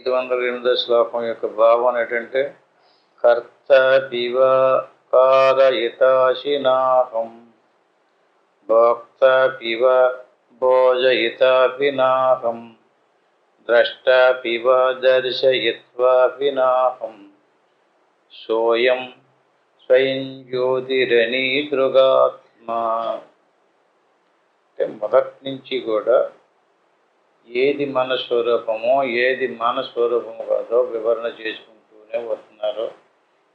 508వ శ్లోకం యొక్క భావం ఏంటంటే కర్త పివ కారయితాశినాహం భోక్త పివ భోజయితాభినాహం ద్రష్ట పివ దర్శయిత్వాభినాహం సోయం స్వయం జ్యోతిరణీదృగాత్మ. అంటే మొదటి నుంచి కూడా ఏది మన స్వరూపమో ఏది మన స్వరూపము కాదో వివరణ చేసుకుంటూనే వస్తున్నారు.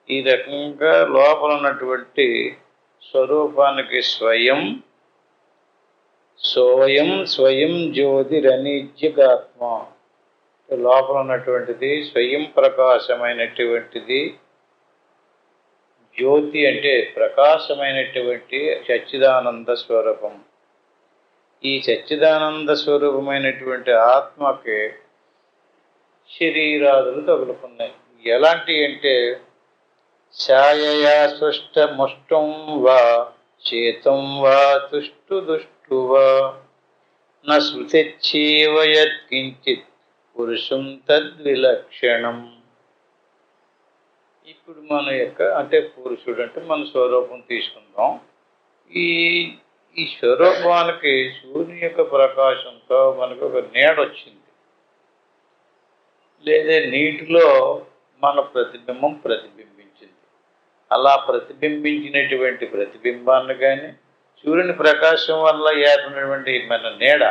ఈ రకంగా లోపల ఉన్నటువంటి స్వరూపానికి స్వయం సోయం స్వయం జ్యోతిరనిత్యగాత్మ. లోపల ఉన్నటువంటిది స్వయం ప్రకాశమైనటువంటిది. జ్యోతి అంటే ప్రకాశమైనటువంటి సచ్చిదానంద స్వరూపం. ఈ సచ్చిదానంద స్వరూపమైనటువంటి ఆత్మకి శరీరాదులు తగులుకున్నాయి. ఎలాంటి అంటే ఛాయయా సృష్టముష్టం వా చేతం వా తుష్టు దుష్టు వా న స్మృతిచ్చేవ యత్కించిత్ పురుషం తద్విలక్షణం. ఇప్పుడు మన యొక్క అంటే పురుషుడు అంటే మన స్వరూపం తీసుకుందాం. ఈ స్వరూపానికి సూర్యుని యొక్క ప్రకాశంతో మనకు ఒక నీడ వచ్చింది, లేదా నీటిలో మన ప్రతిబింబం ప్రతిబింబించింది. అలా ప్రతిబింబించినటువంటి ప్రతిబింబాన్ని కానీ సూర్యుని ప్రకాశం వల్ల ఏర్పడినటువంటి మన నీడ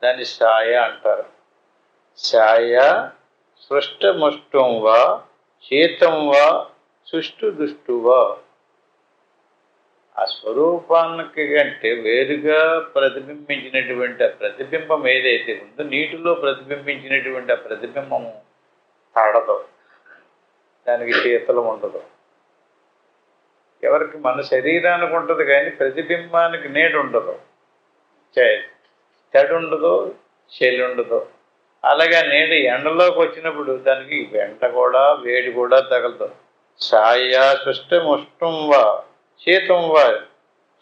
దాన్ని ఛాయ అంటారు. ఛాయ సృష్టముష్టం వా శీతం వా సుష్టు దుష్టు వా. ఆ స్వరూపానికి కంటే వేరుగా ప్రతిబింబించినటువంటి ఆ ప్రతిబింబం ఏదైతే ఉందో నీటిలో ప్రతిబింబించినటువంటి ఆ ప్రతిబింబము తడదు, దానికి శీతలం ఉండదు. ఎవరికి మన శరీరానికి ఉంటుంది కానీ ప్రతిబింబానికి నీడ ఉండదు, తడి ఉండదు, చలి ఉండదు. అలాగే నీడ ఎండలోకి వచ్చినప్పుడు దానికి వెంట కూడా వేడి కూడా తగలదు. ఛాయ సృష్టముష్టం వా శీతం వా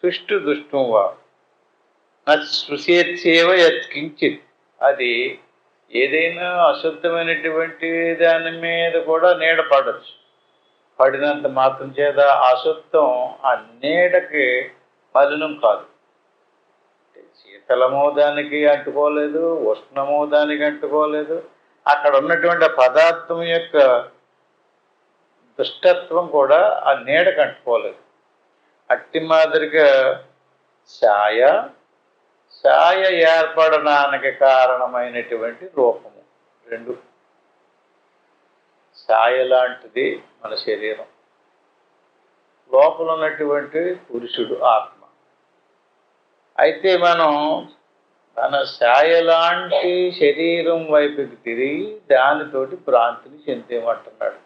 సుష్టు దుష్టం వా స్పృశేత్సేవ యత్కించిత్. అది ఏదైనా అశుద్ధమైనటువంటి దాని మీద కూడా నీడ పడవచ్చు. పడినంత మాత్రం చేత అశుద్ధం ఆ నీడకి మలినం కాదు. శీతలము దానికి అంటుకోలేదు, ఉష్ణము దానికి అంటుకోలేదు. అక్కడ ఉన్నటువంటి పదార్థం యొక్క దుష్టత్వం కూడా ఆ నీడకు అంటుకోలేదు. అట్టి మాదిరిగా ఛాయ ఏర్పడడానికి కారణమైనటువంటి రూపము రెండు. ఛాయ లాంటిది మన శరీరం, లోపల ఉన్నటువంటి పురుషుడు ఆత్మ. అయితే మనం మన ఛాయ లాంటి శరీరం వైపుకి తిరిగి దానితోటి భ్రాంతిని చెందేమంటున్నాడు.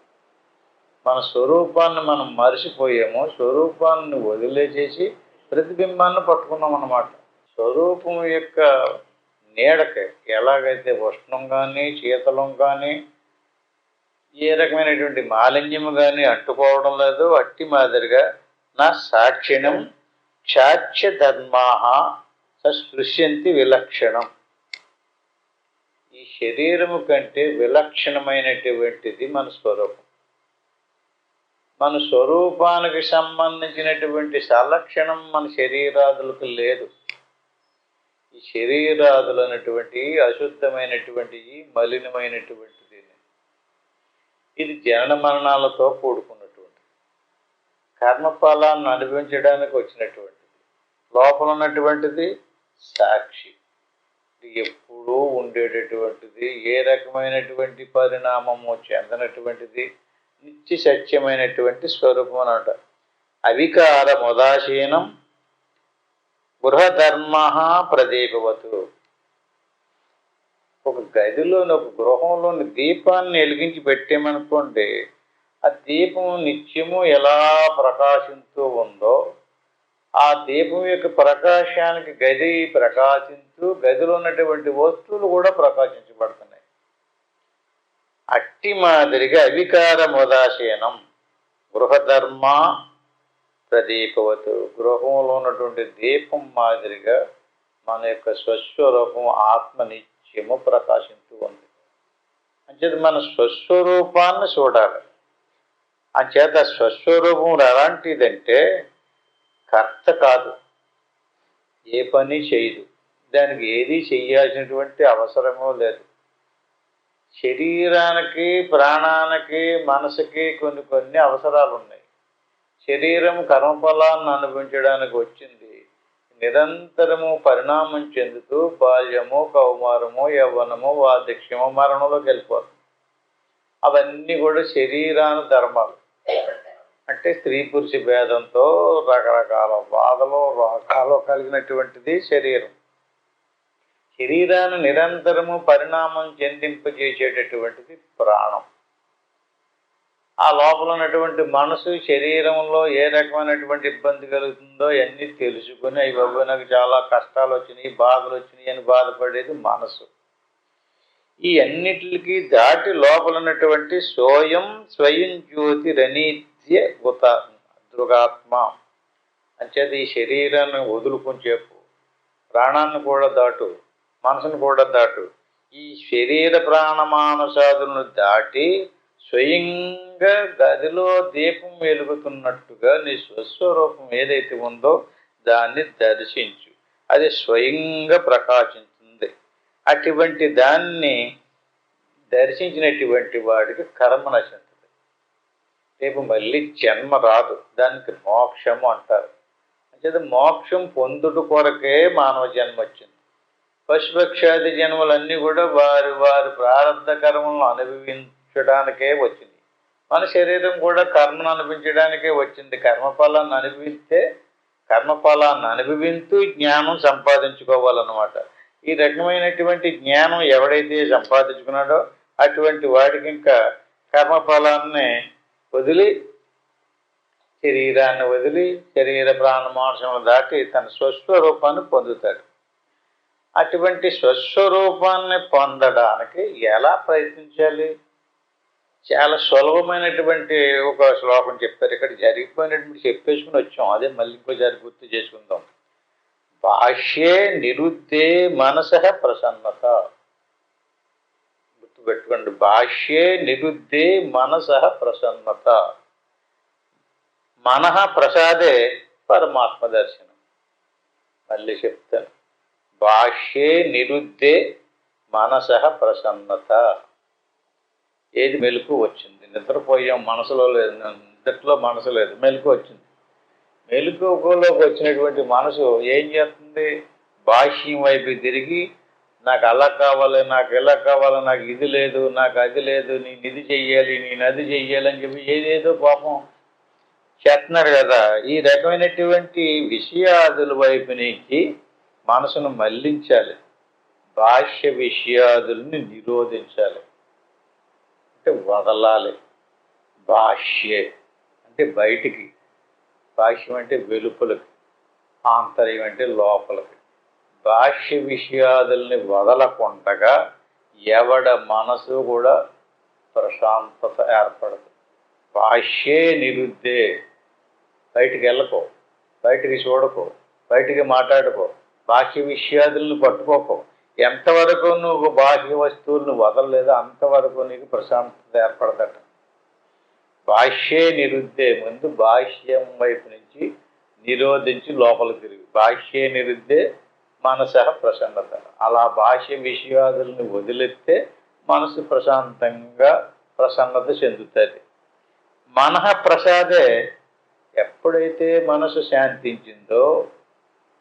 మన స్వరూపాన్ని మనం మరిచిపోయాము, స్వరూపాన్ని వదిలేసేసి ప్రతిబింబాన్ని పట్టుకున్నాం అన్నమాట. స్వరూపం యొక్క నీడకి ఎలాగైతే ఉష్ణం కానీ శీతలం కానీ ఏ రకమైనటువంటి మాలిన్యము కానీ అంటుకోవడం లేదు, అట్టి మాదిరిగా నా సాక్షిణం క్షాచ్య ధర్మాహ సస్పృశ్యంతి విలక్షణం. ఈ శరీరము కంటే విలక్షణమైనటువంటిది మన స్వరూపం. మన స్వరూపానికి సంబంధించినటువంటి సలక్షణం మన శరీరాదులకు లేదు. ఈ శరీరాదులు అనేటువంటి అశుద్ధమైనటువంటి మలినమైనటువంటిది. ఇది జనన మరణాలతో కూడుకున్నటువంటి కర్మఫలాన్ని అనుభవించడానికి వచ్చినటువంటిది. లోపల ఉన్నటువంటిది సాక్షి, ఇది ఎప్పుడూ ఉండేటటువంటిది, ఏ రకమైనటువంటి పరిణామము చెందనటువంటిది, నిత్య సత్యమైనటువంటి స్వరూపం అన్నమాట. అవికార ముదాశీనం గృహధర్మ ప్రదీపవతు. ఒక గదిలోని ఒక గృహంలోని దీపాన్ని వెలిగించి పెట్టామనుకోండి, ఆ దీపం నిత్యము ఎలా ప్రకాశిస్తూ ఉందో ఆ దీపం యొక్క ప్రకాశానికి గది ప్రకాశిస్తూ గదిలో ఉన్నటువంటి వస్తువులు కూడా ప్రకాశించబడుతున్నాయి. అట్టి మాదిరిగా అవికార ముదాశీనం గృహధర్మ ప్రదీపవతు. గృహంలో ఉన్నటువంటి దీపం మాదిరిగా మన యొక్క స్వస్వరూపం ఆత్మ నిత్యము ప్రకాశిస్తూ ఉంది. అంచేత మన స్వస్వరూపాన్ని చూడాలి. అంచేత స్వస్వరూపం ఎలాంటిదంటే కర్త కాదు, ఏ పని చేయదు, దానికి ఏది చెయ్యాల్సినటువంటి అవసరమో లేదు. శరీరానికి, ప్రాణానికి, మనసుకి కొన్ని కొన్ని అవసరాలు ఉన్నాయి. శరీరం కర్మఫలాన్ని అనుభవించడానికి వచ్చింది. నిరంతరము పరిణామం చెందుతూ బాల్యము, కౌమారము, యవ్వనము, వార్ధక్యము, మరణంలోకి వెళ్ళిపోతుంది. అవన్నీ కూడా శరీరాన ధర్మాలు. అంటే స్త్రీ పురుష భేదంతో రకరకాల బాధలు, రోగాలు కలిగినటువంటిది శరీరం. శరీరాన్ని నిరంతరము పరిణామం చెందింపజేసేటటువంటిది ప్రాణం. ఆ లోపల ఉన్నటువంటి మనసు, శరీరంలో ఏ రకమైనటువంటి ఇబ్బంది కలుగుతుందో అన్నీ తెలుసుకుని అవి బాబు నాకు చాలా కష్టాలు వచ్చినాయి, బాధలు వచ్చినాయి అని బాధపడేది మనసు. ఈ అన్నిటికి దాటి లోపల ఉన్నటువంటి స్వయం జ్యోతిరనీత్య దృగాత్మ. అంచేది ఈ శరీరాన్ని వదులుకొని చెప్పు, ప్రాణాన్ని కూడా దాటు, మనసును కూడా దాటు. ఈ శరీర ప్రాణమానసాదులను దాటి స్వయంగా గదిలో దీపం వెలుగుతున్నట్టుగా నీ స్వస్వరూపం ఏదైతే ఉందో దాన్ని దర్శించు. అది స్వయంగా ప్రకాశించింది. అటువంటి దాన్ని దర్శించినటువంటి వాడికి కర్మ నశించదు. రేపు మళ్ళీ జన్మ రాదు. దానికి మోక్షము అంటారు. అంటే మోక్షం పొందుట కొరకే మానవ జన్మ వచ్చింది. పశుపక్షాది జన్మలన్నీ కూడా వారి వారి ప్రారంభ కర్మలను అనుభవించడానికే వచ్చింది. మన శరీరం కూడా కర్మను అనుభవించడానికే వచ్చింది. కర్మఫలాన్ని అనుభవిస్తూ జ్ఞానం సంపాదించుకోవాలన్నమాట. ఈ రకమైనటువంటి జ్ఞానం ఎవడైతే సంపాదించుకున్నాడో అటువంటి వాడికి ఇంకా కర్మఫలాన్ని వదిలి, శరీరాన్ని వదిలి, శరీర ప్రాణమాంసములు దాటి తన స్వస్వరూపాన్ని పొందుతాడు. అటువంటి స్వస్వరూపాన్ని పొందడానికి ఎలా ప్రయత్నించాలి? చాలా సులభమైనటువంటి ఒక శ్లోకం చెప్తారు. ఇక్కడ జరిగిపోయినటువంటి చెప్పేసుకుని వచ్చాం, అదే మళ్ళీ ఇంకోసారి గుర్తు చేసుకుందాం. బాహ్యే నిరుద్ధే మనసః ప్రసన్నత. గుర్తుపెట్టుకోండి, బాహ్యే నిరుద్ధే మనసః ప్రసన్నత. మనః ప్రసాదే పరమాత్మ దర్శనం. మళ్ళీ చెప్తాను, బాహ్యే నిరుద్ధే మనసః ప్రసన్నత. ఏది మెలకు వచ్చింది, నిద్రపోయాం, మనసులో లేదు, నిద్రలో మనసు లేదు, మెలకు వచ్చింది. మెలకువలోకి వచ్చినటువంటి మనసు ఏం చేస్తుంది? బాహ్యం వైపు తిరిగి నాకు అలా కావాలి, నాకు ఇలా కావాలి, నాకు ఇది లేదు, నాకు అది లేదు, నేను ఇది చెయ్యాలి, నేను అది చెయ్యాలి అని చెప్పి ఏదేదో పాపం చేస్తున్నారు కదా. ఈ రకమైనటువంటి విషయాదుల వైపు నుంచి మనసును మళ్లించాలి. బాహ్య విషయాదుల్ని నిరోధించాలి, అంటే వదలాలి. బాహ్యే అంటే బయటికి, బాహ్యం అంటే వెలుపలకి, ఆంతర్యం అంటే లోపలికి. బాహ్య విషయాదుల్ని వదలకుండగా ఎవడ మనసు కూడా ప్రశాంతత ఏర్పడదు. బాహ్యే నిరుద్ధే. బయటికి వెళ్ళకో, బయటికి చూడకో, బయటికి మాట్లాడుకో, బాహ్య విషయాదులను పట్టుకోకో. ఎంతవరకు నువ్వు బాహ్య వస్తువులను వదలలేదో అంతవరకు నీకు ప్రశాంతత ఏర్పడదట. బాహ్యే నిరుద్ధే. ముందు బాహ్యం వైపు నుంచి నిరోధించి లోపలికి తిరిగి. బాహ్యే నిరుద్ధే మనసః ప్రసన్నత. అలా బాహ్య విషయాదులను వదిలేస్తే మనసు ప్రశాంతంగా ప్రసన్నత చెందుతుంది. మనః ప్రసాదే. ఎప్పుడైతే మనసు శాంతించిందో,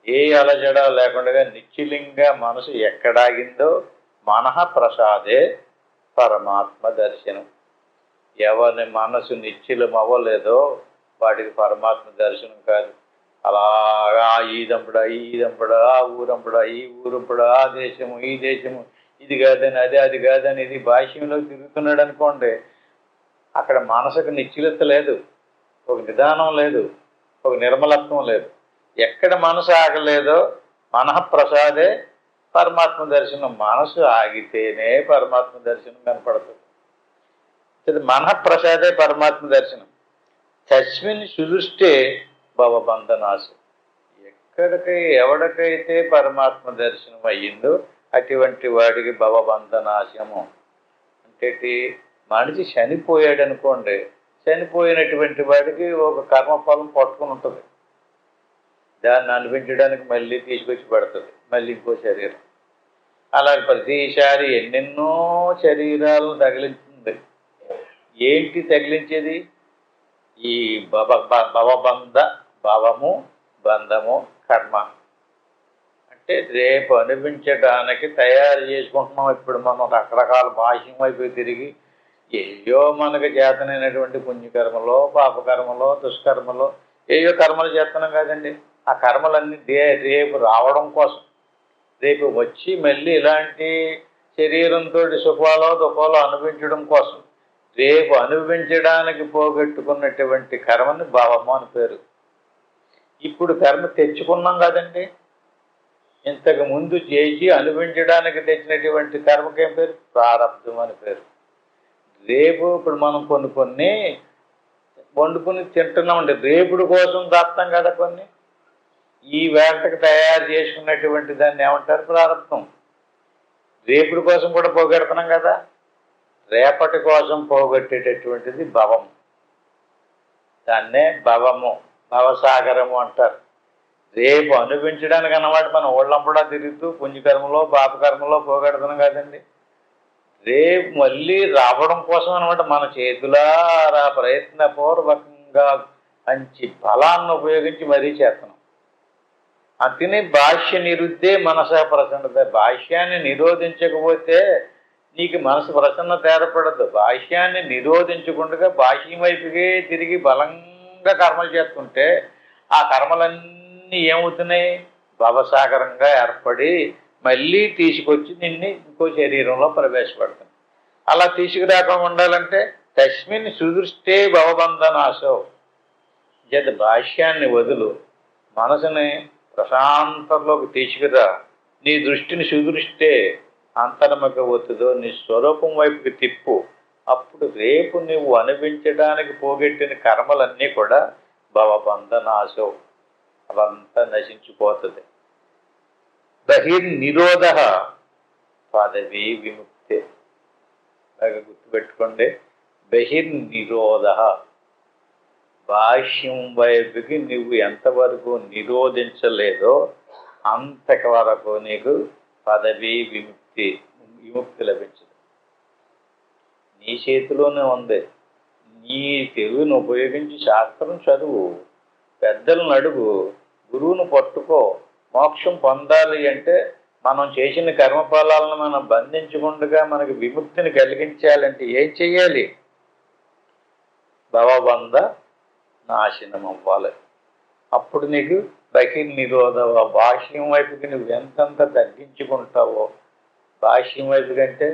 ఏ అలజడ లేకుండా నిశ్చలంగా మనసు ఎక్కడాగిందో, మనః ప్రసాదే పరమాత్మ దర్శనం. ఎవరి మనసు నిశ్చలం అవ్వలేదో వాటికి పరమాత్మ దర్శనం కాదు. అలాగా ఈ దంపుడా, ఈ దంపుడా, ఆ ఊరంపుడా, ఈ ఊరంపుడా, ఆ దేశము, ఈ దేశము, ఇది కాదని అది, అది కాదని ఇది భాష్యంలో తిరుగుతున్నాడు అనుకోండి, అక్కడ మనసుకు నిశ్చలత లేదు, ఒక నిదానం లేదు, ఒక నిర్మలత్వం లేదు. ఎక్కడ మనసు ఆగలేదో మనః ప్రసాదే పరమాత్మ దర్శనం. మనసు ఆగితేనే పరమాత్మ దర్శనం కనపడుతుంది. మనః ప్రసాదే పరమాత్మ దర్శనం. తస్మిన్ సుదృష్టే భవబంధనాశం. ఎవడికైతే పరమాత్మ దర్శనం అయ్యిందో అటువంటి వాడికి భవబంధనాశము అంటే మనిషి చనిపోయాడు అనుకోండి, చనిపోయినటువంటి వాడికి ఒక కర్మఫలం పట్టుకుని ఉంటుంది. దాన్ని అనిపించడానికి మళ్ళీ తీసుకొచ్చి పెడుతుంది, మళ్ళీ ఇంకో శరీరం. అలాగే ప్రతిసారి ఎన్నెన్నో శరీరాలను తగిలించింది. ఏంటి తగిలించేది? ఈ భవబంధ, భవము బంధము కర్మ. అంటే రేపు అనిపించడానికి తయారు చేసుకుంటున్నాం. ఇప్పుడు మనం రకరకాల భాష్యం వైపు తిరిగి ఏయో మనకు చేతనైనటువంటి పుణ్యకర్మలో, పాపకర్మలో, దుష్కర్మలో ఏయో కర్మలు చేస్తున్నాం కదండి. ఆ కర్మలన్నీ రేపు రావడం కోసం, రేపు వచ్చి మళ్ళీ ఇలాంటి శరీరంతో సుఖాలో దుఃఖాలో అనుభవించడం కోసం, రేపు అనుభవించడానికి పోగొట్టుకున్నటువంటి కర్మని భావము అని పేరు. ఇప్పుడు కర్మ తెచ్చుకున్నాం కదండి. ఇంతకు ముందు చేసి అనుభవించడానికి తెచ్చినటువంటి కర్మకేం పేరు? ప్రారబ్ధం అని పేరు. రేపు ఇప్పుడు మనం కొన్ని వండుకుని తింటున్నామండి. రేపుడు కోసం దాస్తాం కదా కొన్ని. ఈ వేటకు తయారు చేసుకున్నటువంటి దాన్ని ఏమంటారు? ప్రారబ్ధం. రేపుడు కోసం కూడా పోగొడుతున్నాం కదా. రేపటి కోసం పోగొట్టేటటువంటిది భవం. దాన్నే భవము, భవసాగరము అంటారు. రేపు అనుభవించడానికి అన్నమాట మనం ఓళ్ళంపడా తిరుగుతూ పుణ్యకర్మలో, పాపకర్మలో పోగొడుతున్నాం కదండి. రేపు మళ్ళీ రావడం కోసం అనమాట మన చేతులారా ప్రయత్నపూర్వకంగా మంచి బలాన్ని ఉపయోగించి మరీ చేస్తున్నాం. అందుకని భాష్య నిరుద్ధే మనస ప్రసన్నత. భాష్యాన్ని నిరోధించకపోతే నీకు మనసు ప్రసన్నత ఏర్పడదు. భాష్యాన్ని నిరోధించకుండా భాష్యం వైపుకే తిరిగి బలంగా కర్మలు చేస్తుంటే ఆ కర్మలన్నీ ఏమవుతున్నాయి? భవసాగరంగా ఏర్పడి మళ్ళీ తీసుకొచ్చి నిన్ను ఇంకో శరీరంలో ప్రవేశపెడుతుంది. అలా తీసుకురాకుండా ఉండాలంటే తస్మిన్ సుదృష్టే భవబంధనాశో. చేత భాష్యాన్ని వదులు, మనసుని ప్రశాంతంలోకి తీసుకురా. నీ దృష్టిని సుదృష్టే అంతర్ముఖ ఒత్తుదో నీ స్వరూపం వైపుకి తిప్పు. అప్పుడు రేపు నువ్వు అనుభవించడానికి పోగొట్టిన కర్మలన్నీ కూడా భవబంధనాశో, అవంతా నశించిపోతుంది. బహిర్నిరోధ పదవి విముక్తే. బాగా గుర్తుపెట్టుకోండి. బహిర్నిరోధ, భాష్యం వైపుకి నువ్వు ఎంతవరకు నిరోధించలేదో అంతవరకు నీకు పదవి విముక్తి లభించదు. నీ చేతిలోనే ఉంది. నీ తెలివిని ఉపయోగించి శాస్త్రం చదువు, పెద్దలను అడుగు, గురువును పట్టుకో. మోక్షం పొందాలి అంటే మనం చేసిన కర్మఫలాలను మనం బంధించకుండా మనకి విముక్తిని కలిగించాలంటే ఏం చెయ్యాలి? భవబంధ నాశనం అవ్వాలి. అప్పుడు నీకు బహిర్నిరోధ. భాష్యం వైపుకి నువ్వు ఎంతంత తగ్గించుకుంటావో, భాష్యం వైపు కంటే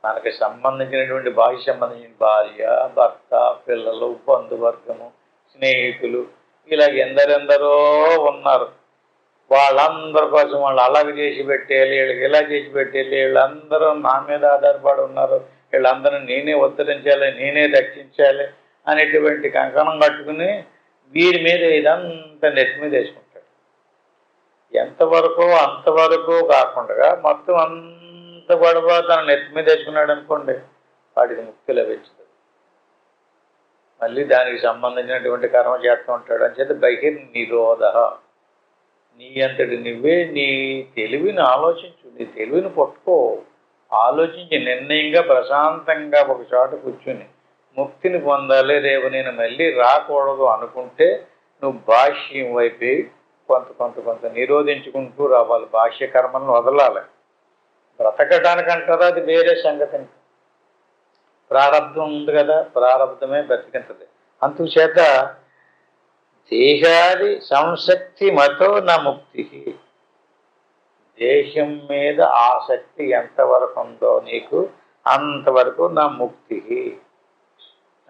మనకి సంబంధించినటువంటి భాష సంబంధించిన భార్య, భర్త, పిల్లలు, బంధువర్గము, స్నేహితులు, ఇలాగ ఎందరెందరో ఉన్నారు. వాళ్ళందరి కోసం వాళ్ళు అలాగ చేసి పెట్టేయాలి, వీళ్ళకి ఇలా చేసి పెట్టేయాలి, వీళ్ళందరూ నా మీద ఆధారపడి ఉన్నారు, వీళ్ళందరూ నేనే ఉద్ధరించాలి, నేనే రక్షించాలి అనేటువంటి కంకణం కట్టుకుని వీరి మీద ఇదంతా నెత్తి మీద వేసుకుంటాడు. ఎంతవరకు అంతవరకు కాకుండా మొత్తం అంత గొడవ తన నెత్తి మీద వేసుకున్నాడు అనుకోండి, వాడికి ముక్తి లభించదు. మళ్ళీ దానికి సంబంధించినటువంటి కర్మ చేస్తూ ఉంటాడు. అని చేత బహిర్నిరోధ. నీ అంతటి నువ్వే నీ తెలివిని ఆలోచించు, నీ తెలివిని పట్టుకో, ఆలోచించి నిర్ణయంగా ప్రశాంతంగా ఒక చోట కూర్చుని ముక్తిని పొందాలి, రేపు నేను మళ్ళీ రాకూడదు అనుకుంటే నువ్వు భాష్యం వైపు కొంత నిరోధించుకుంటూ రావాలి. భాష్య కర్మలను వదలాలి. బ్రతకడానికంటారా అది వేరే సంగతి. ప్రారంధం ఉంది కదా, ప్రారంధమే బ్రతికింటది. అందుచేత దేహాది సంశక్తి మతో నా ముక్తి. దేశం మీద ఆసక్తి ఎంతవరకు ఉందో నీకు అంతవరకు నా ముక్తి.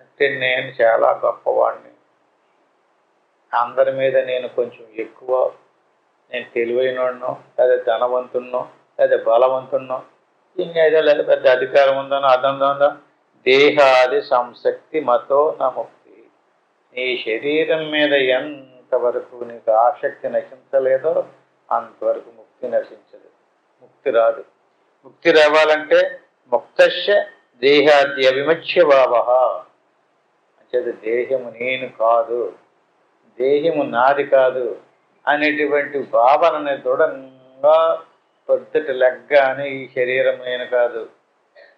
అంటే నేను చాలా గొప్పవాడిని, అందరి మీద నేను కొంచెం ఎక్కువ, నేను తెలివైనో లేదా ధనవంతున్నో లేదా బలవంతున్నో, ఇంకేదో లేదా పెద్ద అధికారం ఉందనో అదందో, దేహాది సంశక్తి మతో నా ముక్తి. నీ శరీరం మీద ఎంతవరకు నీకు ఆసక్తి నశించలేదో అంతవరకు ముక్తి నశించదు, ముక్తి రాదు. ముక్తి రావాలంటే ముక్తస్య దేహాద్య విమచ్య భావ. అంచేత దేహము నేను కాదు, దేహము నాది కాదు అనేటువంటి భావనని దృఢంగా పొద్దుట లెగ్గానే ఈ శరీరం నేను కాదు,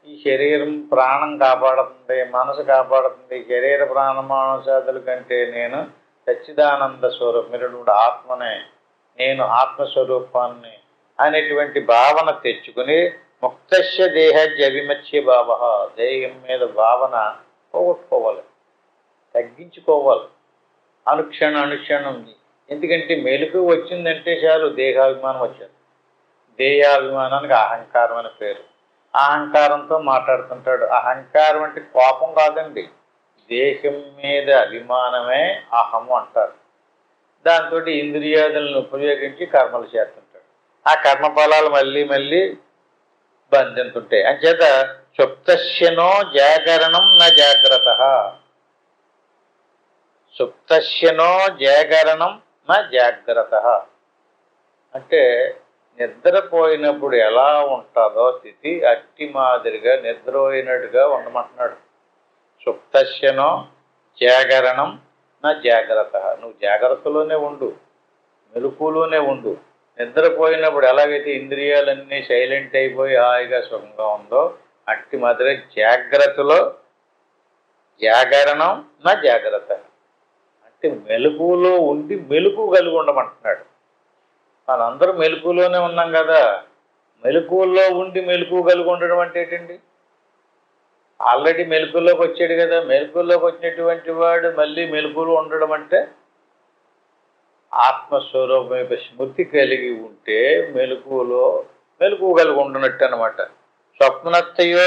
ఈ శరీరం ప్రాణం కాపాడుతుంది, మనసు కాపాడుతుంది, శరీర ప్రాణమానసాదుల కంటే నేను సచ్చిదానంద స్వరూపమైనటువంటి ఆత్మనే, నేను ఆత్మస్వరూపాన్ని అనేటువంటి భావన తెచ్చుకుని ముక్తస్య దేహాద్య విమచ్య భావ, దేహం మీద భావన పోగొట్టుకోవాలి, తగ్గించుకోవాలి అనుక్షణం. ఎందుకంటే మెలకు వచ్చిందంటే చాలు దేహాభిమానం వచ్చేది. దేహాభిమానానికి అహంకారం అని పేరు. అహంకారంతో మాట్లాడుతుంటాడు. అహంకారం అంటే కోపం కాదండి, దేశం మీద అభిమానమే అహము అంటారు. దాంతో ఇంద్రియాదులను ఉపయోగించి కర్మలు చేస్తుంటాడు. ఆ కర్మఫలాలు మళ్ళీ బంధింతుంటాయి. అంచేత సుప్తస్యనో జాగరణం న జాగ్రత్త, సుప్తస్యనో జాగరణం న జాగ్రత్త అంటే నిద్రపోయినప్పుడు ఎలా ఉంటుందో స్థితి అట్టి మాదిరిగా నిద్రపోయినట్టుగా ఉండమంటున్నాడు. సుప్తస్యనో జాగరణం నా జాగ్రత్త, నువ్వు జాగ్రత్తలోనే ఉండు, మెలకులోనే ఉండు. నిద్రపోయినప్పుడు ఎలాగైతే ఇంద్రియాలన్నీ సైలెంట్ అయిపోయి హాయిగా సుఖంగా ఉందో అట్టి మాదిరి జాగ్రత్తలో జాగరణం నా జాగ్రత్త అంటే మెలకులో ఉండి మెలకు కలిగి ఉండమంటున్నాడు. మనందరూ మెలకులోనే ఉన్నాం కదా, మెలకువల్లో ఉండి మెలకు కలిగి ఉండడం అంటే ఏంటండి? ఆల్రెడీ మెలకుల్లోకి వచ్చాడు కదా, మెలకుల్లోకి వచ్చినటువంటి వాడు మళ్ళీ మెలకులు ఉండడం అంటే ఆత్మస్వరూపం యొక్క స్మృతి కలిగి ఉంటే మెలకు కలిగి ఉండనట్టు అనమాట. స్వప్నత్తయో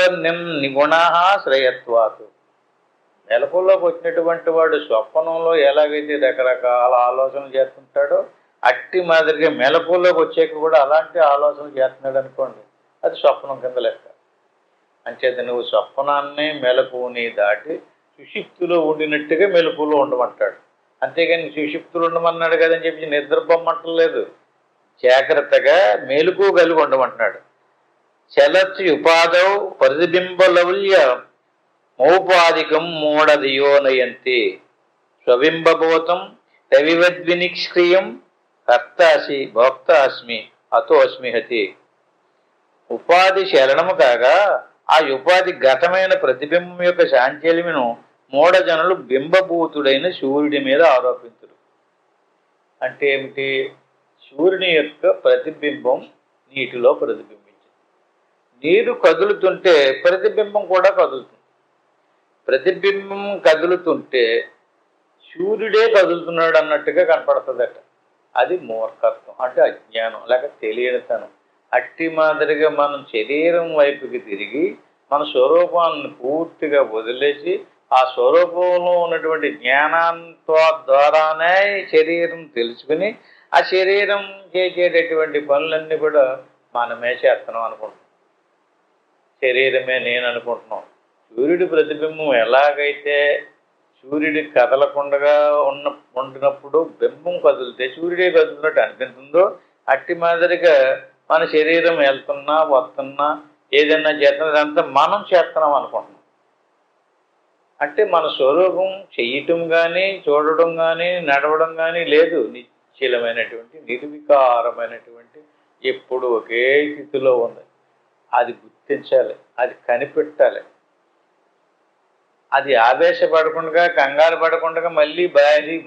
నిగుణా శ్రేయత్వాతు, మెలకుల్లోకి వచ్చినటువంటి వాడు స్వప్నంలో ఎలాగైతే రకరకాల ఆలోచనలు చేస్తుంటాడో అట్టి మాదిరిగా మెలకుల్లోకి వచ్చాక కూడా అలాంటి ఆలోచనలు చేస్తున్నాడు అనుకోండి, అది స్వప్నం కింద లెక్క. అంచేత నువ్వు స్వప్నాన్ని మెలకుని దాటి సుషిప్తిలో ఉండినట్టుగా మెలకులో ఉండమంటాడు. అంతేగాని సుషిప్తులు ఉండమన్నాడు కదని చెప్పి నిద్రపోమ్మంటలేదు, జాగ్రత్తగా మెలకు కలిగి ఉండమంటున్నాడు. చలత్ ఉపాధౌ ప్రతిబింబలౌల్య మౌపాధికం మూఢధియోనయంతి స్వబింబభూతం రవివద్వినిష్క్రియం కర్తాసి భోక్త అస్మి అతో అస్మిహతి. ఉపాధి శరణము కాగా ఆ ఉపాధి గతమైన ప్రతిబింబం యొక్క శాంచల్యమును మూఢజనులు బింబభూతుడైన సూర్యుడి మీద ఆరోపించురు. అంటే ఏమిటి? సూర్యుని యొక్క ప్రతిబింబం నీటిలో ప్రతిబింబించింది. నీరు కదులుతుంటే ప్రతిబింబం కూడా కదులుతుంది. ప్రతిబింబం కదులుతుంటే సూర్యుడే కదులుతున్నాడు అన్నట్టుగా కనపడుతుందట. అది మూర్ఖత్వం, అంటే అజ్ఞానం లేక తెలియనితనం. అట్టి మాదిరిగా మనం శరీరం వైపుకి తిరిగి మన స్వరూపాన్ని పూర్తిగా వదిలేసి ఆ స్వరూపంలో ఉన్నటువంటి జ్ఞానంతో ద్వారానే శరీరం తెలుసుకుని ఆ శరీరం చేసేటటువంటి పనులన్నీ కూడా మనమే చేస్తున్నాం అనుకుంటున్నాం. శరీరమే నేను అనుకుంటున్నాం. సూర్యుడి ప్రతిబింబం ఎలాగైతే సూర్యుడి కదలకుండా ఉండినప్పుడు బింబం కదిలితే సూర్యుడే కదులుతున్నట్టు అనిపిస్తుందో అట్టి మాదిరిగా మన శరీరం వెళ్తున్నా వస్తున్నా ఏదైనా చేస్తున్నా అదంతా మనం చేస్తున్నాం అనుకుంటున్నాం. అంటే మన స్వరూపం చెయ్యటం కానీ చూడడం కానీ నడవడం కానీ లేదు. నిశ్చలమైనటువంటి నిర్వికారమైనటువంటి ఎప్పుడు ఒకే స్థితిలో ఉంది. అది గుర్తించాలి, అది కనిపెట్టాలి. అది ఆవేశపడకుండా కంగారు పడకుండా మళ్ళీ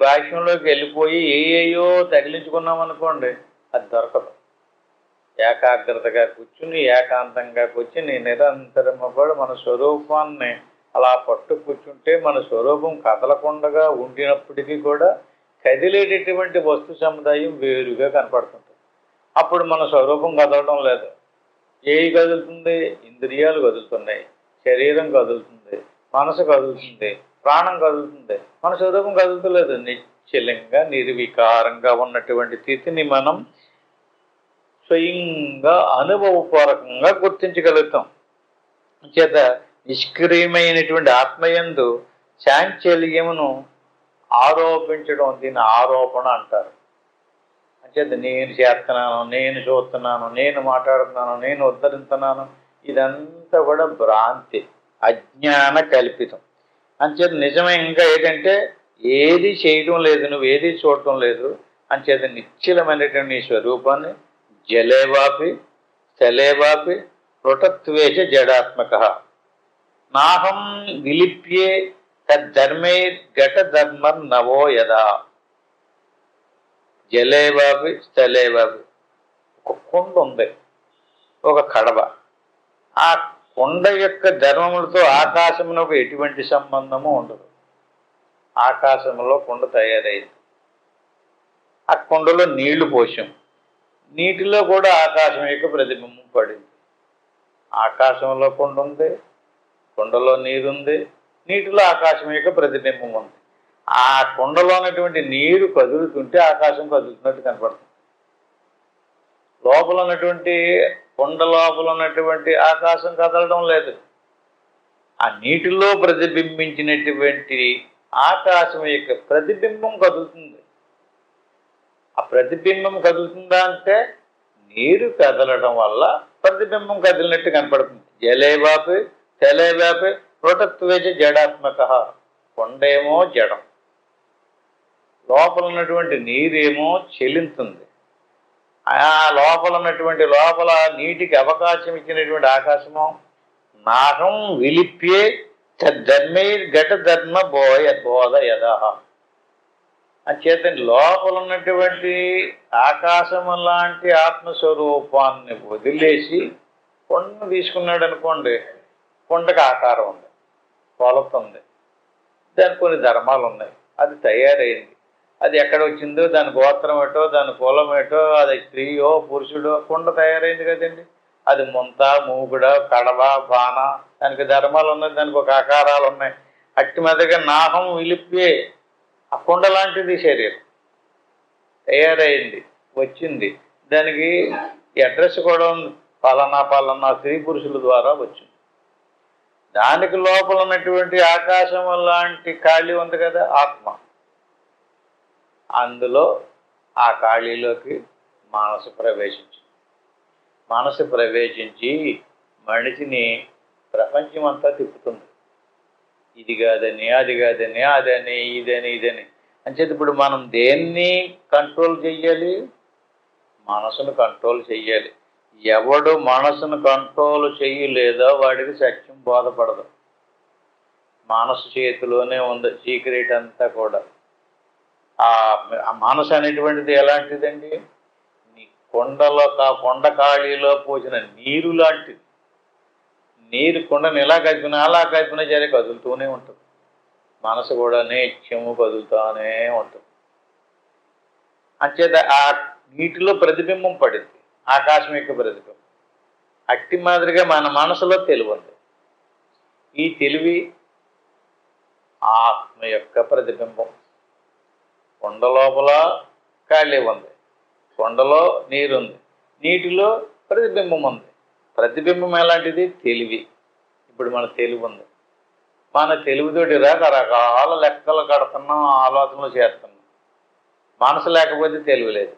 భాష్యంలోకి వెళ్ళిపోయి ఏయో తగిలించుకున్నాం అనుకోండి, అది దొరకదు. ఏకాగ్రతగా కూర్చుని ఏకాంతంగా కూర్చుని నిరంతరము కూడా మన స్వరూపాన్ని అలా పట్టు కూర్చుంటే మన స్వరూపం కదలకుండా ఉండినప్పటికీ కూడా కదిలేటటువంటి వస్తు సముదాయం వేరుగా కనపడుతుంటుంది. అప్పుడు మన స్వరూపం కదలడం లేదు. ఏవి కదులుతుంది? ఇంద్రియాలు కదులుతున్నాయి, శరీరం కదులుతుంది, మనసు కదులుతుంది, ప్రాణం కదులుతుంది, మన స్వరూపం కదులుతలేదు. నిశ్చలంగా నిర్వికారంగా ఉన్నటువంటి స్థితిని మనం స్వయంగా అనుభవపూర్వకంగా గుర్తించగలుగుతాం. చేత నిష్క్రియమైనటువంటి ఆత్మయందు చాంచల్యమును ఆరోపించడం, దీన్ని ఆరోపణ అంటారు. అంచేత నేను చేస్తున్నాను, నేను చూస్తున్నాను, నేను మాట్లాడుతున్నాను, నేను ఉద్ధరిస్తున్నాను, ఇదంతా అంతా కూడా భ్రాంతి, అజ్ఞాన కల్పితం. అంచేత నిజమే ఇంకా ఏంటంటే ఏది చేయడం లేదు, నువ్వు ఏది చూడటం లేదు. అంచేత నిశ్చలమైనటువంటి నీ స్వరూపాన్ని జలేవాపి స్థలేవాపి పృటత్వేచ జడాత్మక నాహం విలిప్యే తద్ధర్మైర్ఘటధర్మర్ నవో యథా. జలేవాపి స్థలేవాపి, ఒక కుండ ఉంది, ఒక కడవ. ఆ కుండ యొక్క ధర్మములతో ఆకాశమునకు ఎటువంటి సంబంధము ఉండదు. ఆకాశంలో కుండ తయారైంది, ఆ కుండలో నీళ్లు పోసాం, నీటిలో కూడా ఆకాశం యొక్క ప్రతిబింబం పడింది. ఆకాశంలో కుండ ఉంది, కుండలో నీరుంది, నీటిలో ఆకాశం యొక్క ప్రతిబింబం ఉంది. ఆ కుండలో ఉన్నటువంటి నీరు కదులుతుంటే ఆకాశం కదులుతున్నట్టు కనపడుతుంది. లోపల ఉన్నటువంటి కుండ లోపల ఉన్నటువంటి ఆకాశం కదలడం లేదు. ఆ నీటిలో ప్రతిబింబించినటువంటి ఆకాశం యొక్క ప్రతిబింబం కదులుతుంది. ఆ ప్రతిబింబం కదులుతుందా అంటే నీరు కదలడం వల్ల ప్రతిబింబం కదిలినట్టు కనపడుతుంది. జలేవాపి తెలేవాపి పృటత్వేచ జడాత్మక. కొండేమో జడం, లోపల ఉన్నటువంటి నీరేమో చెలింతుంది. ఆ లోపల ఉన్నటువంటి లోపల నీటికి అవకాశం ఇచ్చినటువంటి ఆకాశము నాహం విలిప్యే తద్ధర్మైర్ఘటధర్మ బోధ యథా. అంచేత లోపల ఉన్నటువంటి ఆకాశము లాంటి ఆత్మస్వరూపాన్ని వదిలేసి కొండను తీసుకున్నాడు అనుకోండి, కొండకు ఆకారం ఉంది, కొలత ఉంది, దానికి కొన్ని ధర్మాలు ఉన్నాయి, అది తయారైంది. అది ఎక్కడ వచ్చిందో, దాని గోత్రం ఏటో, దాని కులం ఏటో, అది స్త్రీయో పురుషుడో, కుండ తయారైంది కదండి. అది ముంత, మూగుడ, కడవ, బాణ, దానికి ధర్మాలు ఉన్నాయి, దానికి ఒక ఆకారాలు ఉన్నాయి. అట్టి మీదగా నాహం విలిపే ఆ కుండ లాంటిది శరీరం తయారైంది, వచ్చింది. దానికి అడ్రస్ కూడా ఉంది, పలానా పలానా స్త్రీ పురుషుల ద్వారా వచ్చింది. దానికి లోపల ఉన్నటువంటి ఆకాశం లాంటి ఖాళీ ఉంది కదా ఆత్మ, అందులో ఆ ఖాళీలోకి మనసు ప్రవేశించింది. మనసు ప్రవేశించి మనిషిని ప్రపంచమంతా తిప్పుతుంది. ఇది కాదని, అది కాదని, అదని, ఇదని, ఇదని. అంచేత ఇప్పుడు మనం దేన్ని కంట్రోల్ చెయ్యాలి? మనసును కంట్రోల్ చెయ్యాలి. ఎవడు మనసును కంట్రోల్ చెయ్యలేదో వాడికి సత్యం బోధపడదు. మనసు చేతిలోనే ఉంది సీక్రెట్ అంతా కూడా. ఆ మనసు అనేటువంటిది ఎలాంటిదండి? నీ కొండలో కొండ ఖాళీలో పోసిన నీరు లాంటిది. నీరు కొండను ఎలా కలిపినా అలా కలిపినా సరే కదులుతూనే ఉంటుంది. మనసు కూడా నిత్యము కదులుతూనే ఉంటుంది. అంచేత ఆ నీటిలో ప్రతిబింబం పడింది, ఆకాశం యొక్క ప్రతిబింబం. అట్టి మాదిరిగా మన మనసులో తెలివి ఉంది. ఈ తెలివి ఆత్మ యొక్క ప్రతిబింబం. కొండ లోపల ఖాళీ ఉంది, కొండలో నీరుంది, నీటిలో ప్రతిబింబం ఉంది. ప్రతిబింబం ఎలాంటిది? తెలివి. ఇప్పుడు మన తెలివి ఉంది, మన తెలివితోటి రకరకాల లెక్కలు కడుతున్నాం, ఆలోచనలు చేస్తున్నాం. మనసు లేకపోతే తెలివి లేదు,